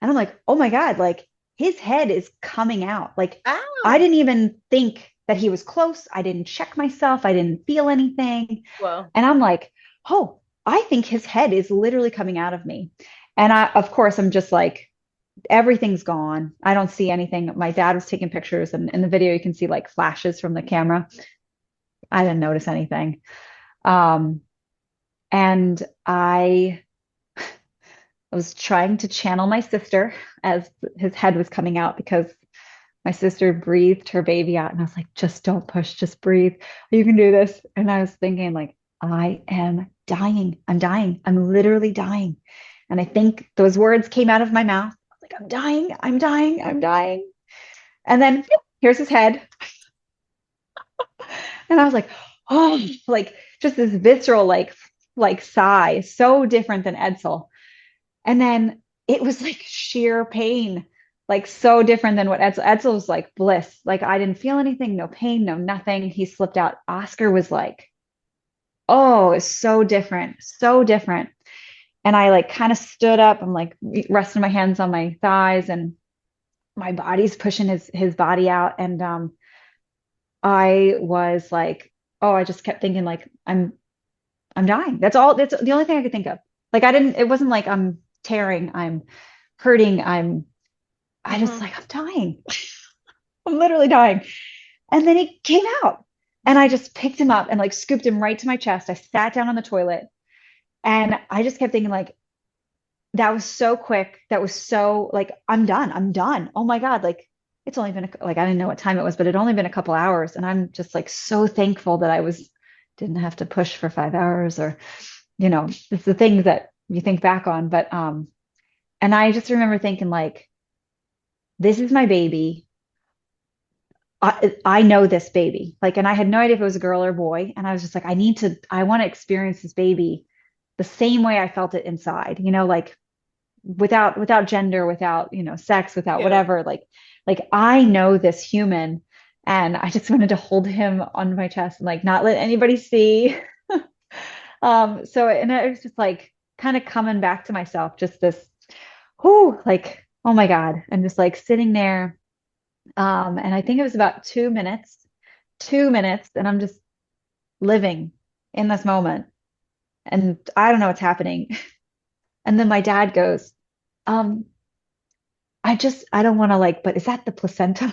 and I'm like, oh my God, like his head is coming out. Like I Ow. didn't even think that he was close. I didn't check myself. I didn't feel anything. Whoa. And I'm like, oh, I think his head is literally coming out of me. And of course, I'm just like, everything's gone. I don't see anything. My dad was taking pictures, and in the video, you can see like flashes from the camera. I didn't notice anything. Um, and I was trying to channel my sister as his head was coming out, because my sister breathed her baby out, and I was like, just don't push, just breathe. You can do this. And I was thinking, like, I am dying. I'm dying. I'm literally dying. And I think those words came out of my mouth. I was like, I'm dying. I'm dying. I'm dying. And then here's his head. And I was like, oh, like just this visceral, like sigh, so different than Edsel. And then it was like sheer pain, like so different than what Edsel was like bliss. Like I didn't feel anything, no pain, no nothing. He slipped out. Oscar was like, oh, it's so different, so different. And I like kind of stood up. I'm like resting my hands on my thighs, and my body's pushing his body out. And I was like, oh, I just kept thinking like I'm dying. That's the only thing I could think of. Like it wasn't like I'm tearing, I'm hurting, I just like, I'm dying. I'm literally dying. And then he came out, and I just picked him up and like scooped him right to my chest. I sat down on the toilet, and I just kept thinking like, that was so quick. That was so like, I'm done. I'm done. Oh my God. Like it's only been like, I didn't know what time it was, but it only been a couple hours. And I'm just like so thankful that didn't have to push for 5 hours, or, it's the things that you think back on. But, and I just remember thinking like, this is my baby. I know this baby. Like, and I had no idea if it was a girl or a boy. And I was just like, I want to experience this baby the same way I felt it inside, like without gender, without, sex, without whatever, like I know this human, and I just wanted to hold him on my chest and like not let anybody see. And it was just like kind of coming back to myself, just this, like, oh my God. And just like sitting there. And I think it was about 2 minutes, and I'm just living in this moment. And I don't know what's happening. And then my dad goes, um, I don't want to like, but is that the placenta?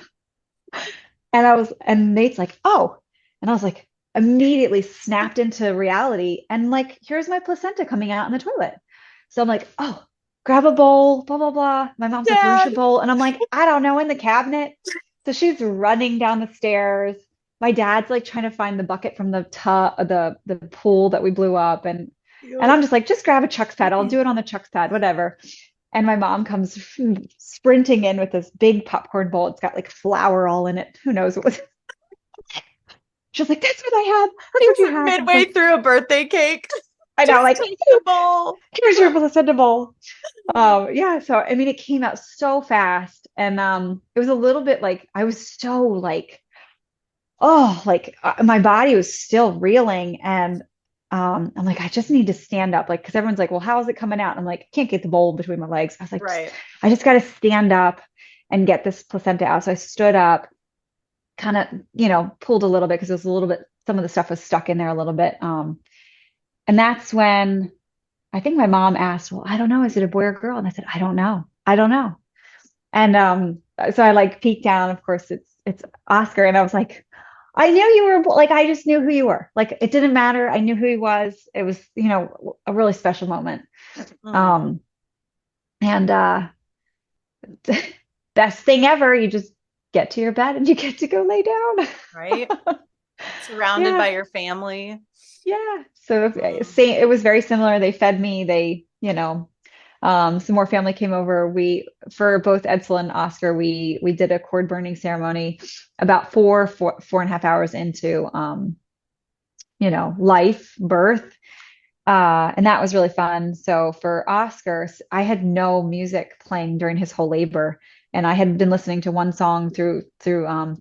And Nate's like, oh, and I was like, immediately snapped into reality. And like, here's my placenta coming out in the toilet. So I'm like, oh, grab a bowl, blah, blah, blah. My mom's like, where's your bowl? And I'm like, I don't know, in the cabinet. So she's running down the stairs. My dad's like trying to find the bucket from the tub, the pool that we blew up. And I'm just like, just grab a Chuck's pad. I'll do it on the Chuck's pad, whatever. And my mom comes sprinting in with this big popcorn bowl. It's got like flour all in it. Who knows what was. She's like, that's what I have. That's what you have. Midway like, through a birthday cake. I know, like, take the bowl. Here's your placenta bowl. Yeah. So I mean, it came out so fast, and it was a little bit like I was so like, oh, like my body was still reeling, and I'm like, I just need to stand up, like, because everyone's like, well, how is it coming out? And I'm like, I can't get the bowl between my legs. I was like, Right. I just got to stand up and get this placenta out. So I stood up, kind of, pulled a little bit because it was a little bit, some of the stuff was stuck in there a little bit. And that's when I think my mom asked, well, I don't know, is it a boy or girl? And I said, I don't know. I don't know. And so I like peeked down. Of course, it's Oscar. And I was like, I knew you were like, I just knew who you were. Like, it didn't matter. I knew who he was. It was, a really special moment. And best thing ever, you just get to your bed and you get to go lay down. Right? Surrounded by Yeah. your family. Yeah. So it was very similar. They fed me. Some more family came over. For both Edsel and Oscar, we did a cord burning ceremony about 4.5 hours into, birth. And that was really fun. So for Oscar, I had no music playing during his whole labor. And I had been listening to one song through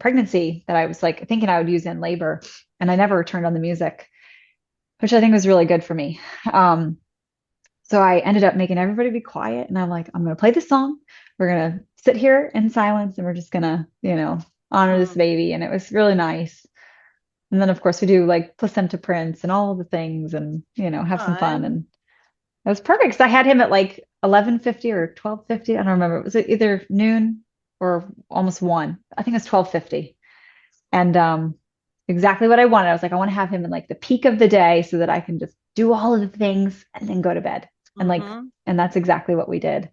pregnancy that I was like thinking I would use in labor. And I never turned on the music, which I think was really good for me. So I ended up making everybody be quiet. And I'm like, I'm going to play this song. We're going to sit here in silence and we're just going to, honor this baby. And it was really nice. And then, of course, we do like placenta prints and all the things and, have some fun. And it was perfect because I had him at like 11:50 or 12:50. I don't remember. It was either noon or almost 1. I think it was 12:50. And exactly what I wanted. I was like, I want to have him in like the peak of the day so that I can just do all of the things and then go to bed. And and that's exactly what we did.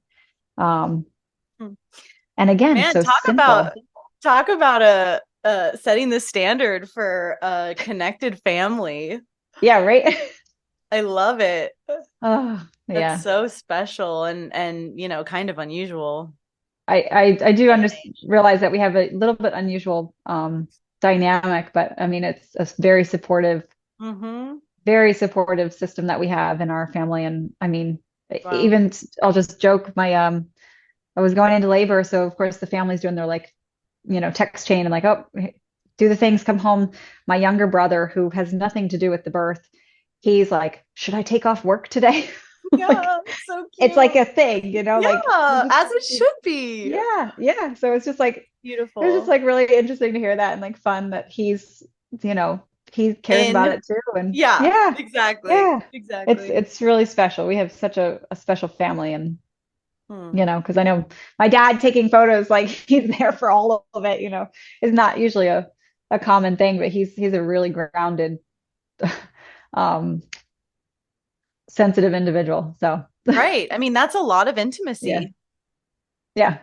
And again, Man, so simple. Talk about setting the standard for a connected family. Yeah, right. I love it. Oh, yeah. That's so special and kind of unusual. I do realize that we have a little bit unusual dynamic, but I mean it's a very supportive system that we have in our family. And I mean, even I'll just joke, I was going into labor, so of course the family's doing their like, text chain and like, oh, do the things, come home. My younger brother, who has nothing to do with the birth, he's like, should I take off work today? Yeah, so cute. It's like a thing, like as it should be. Yeah. So it's just like beautiful. It was just like really interesting to hear that and like fun that he's, he cares about it too. And exactly. Yeah, exactly. It's really special. We have such a special family, and because I know my dad taking photos, like he's there for all of it, is not usually a common thing, but he's a really grounded, sensitive individual. So right. I mean, that's a lot of intimacy. Yeah.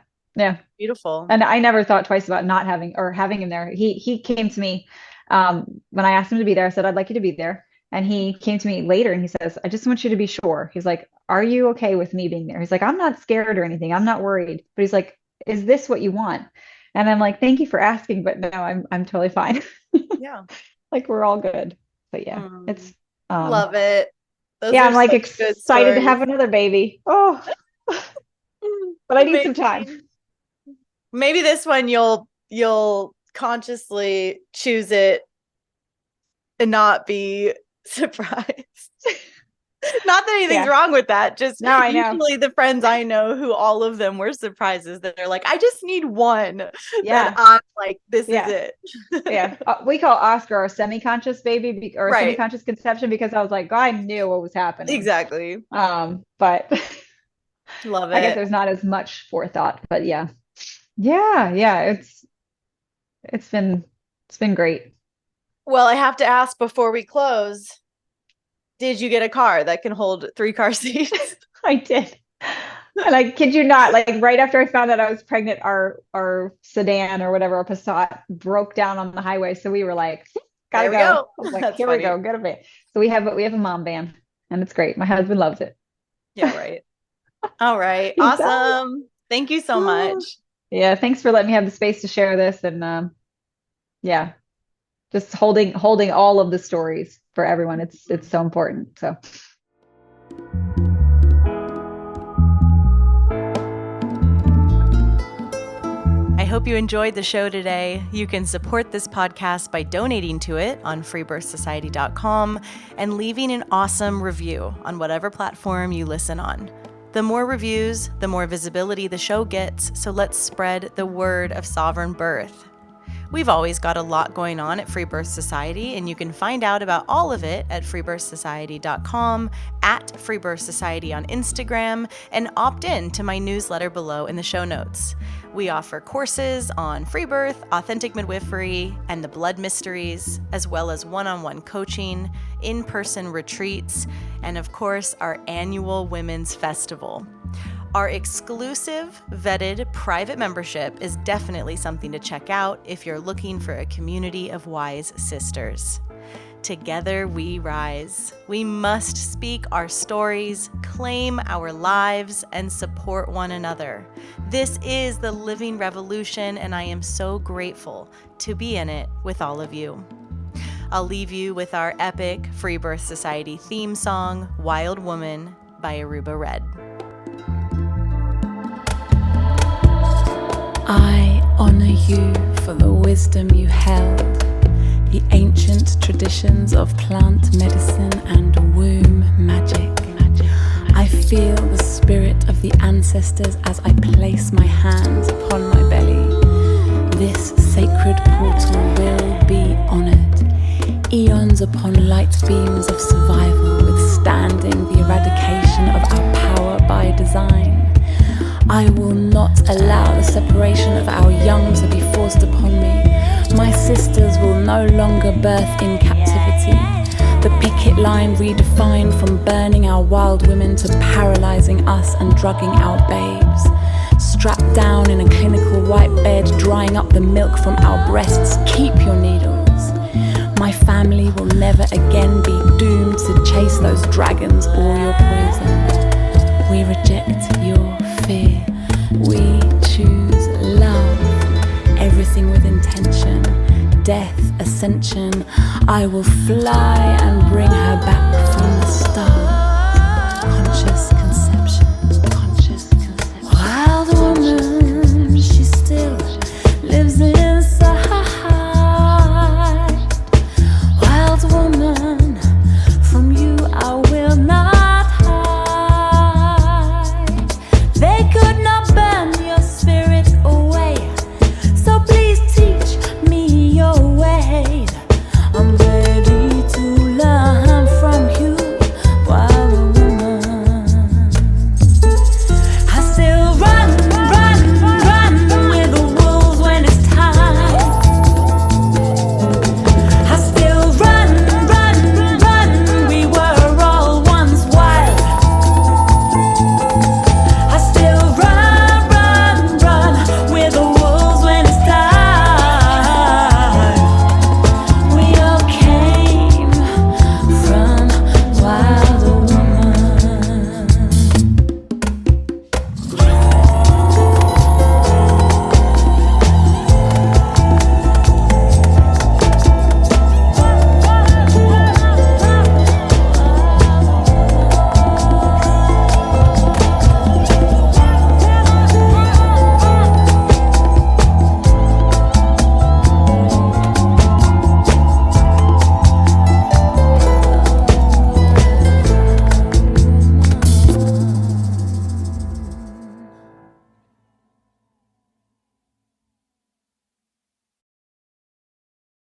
Beautiful. And I never thought twice about not having him there. He came to me when I asked him to be there. I said, I'd like you to be there. And he came to me later and he says, I just want you to be sure. He's like, are you okay with me being there? He's like, I'm not scared or anything. I'm not worried. But he's like, is this what you want? And I'm like, thank you for asking, but no, I'm totally fine. Yeah. Like we're all good. But yeah, it's love it. Those I'm like excited to have another baby. Oh, but I need some time. Maybe this one you'll consciously choose it and not be surprised. Not that anything's wrong with that. Just usually the friends I know who all of them were surprises that they're like, I just need one. Yeah. That I'm like, this is it. Yeah. We call Oscar our semi-conscious baby or semi-conscious conception because I was like, God, I knew what was happening. Exactly. But love it. I guess there's not as much forethought, but yeah. It's been great. Well, I have to ask before we close, did you get a car that can hold 3 car seats? I did. And I kid you not, like right after I found out I was pregnant, our sedan or whatever, our Passat broke down on the highway. So we were like, gotta go. I was like, here we go, get a van. So we have a mom van and it's great. My husband loves it. Yeah, right. All right. Awesome. Thank you so much. Yeah, thanks for letting me have the space to share this. And just holding all of the stories for everyone. It's so important. So I hope you enjoyed the show today. You can support this podcast by donating to it on freebirthsociety.com and leaving an awesome review on whatever platform you listen on. The more reviews, the more visibility the show gets, so let's spread the word of sovereign birth. We've always got a lot going on at Free Birth Society, and you can find out about all of it at freebirthsociety.com, at Free Birth Society on Instagram, and opt in to my newsletter below in the show notes. We offer courses on free birth, authentic midwifery, and the blood mysteries, as well as one-on-one coaching, in-person retreats, and of course, our annual Women's Festival. Our exclusive, vetted, private membership is definitely something to check out if you're looking for a community of wise sisters. Together we rise. We must speak our stories, claim our lives, and support one another. This is the living revolution, and I am so grateful to be in it with all of you. I'll leave you with our epic Free Birth Society theme song, Wild Woman by Aruba Red. I honor you for the wisdom you held, the ancient traditions of plant medicine and womb magic. I feel the spirit of the ancestors as I place my hands upon my belly. This sacred portal will be honored. Eons upon light beams of survival, withstanding the eradication of our power by design. I will not allow the separation of our young to be forced upon me. My sisters will no longer birth in captivity. The picket line redefined from burning our wild women to paralyzing us and drugging our babes. Strapped down in a clinical white bed, drying up the milk from our breasts. Keep your needles. My family will never again be doomed to chase those dragons or your poison. We reject your fear. We choose love. Everything with intention. Death, ascension. I will fly and bring her back from the stars. Conscious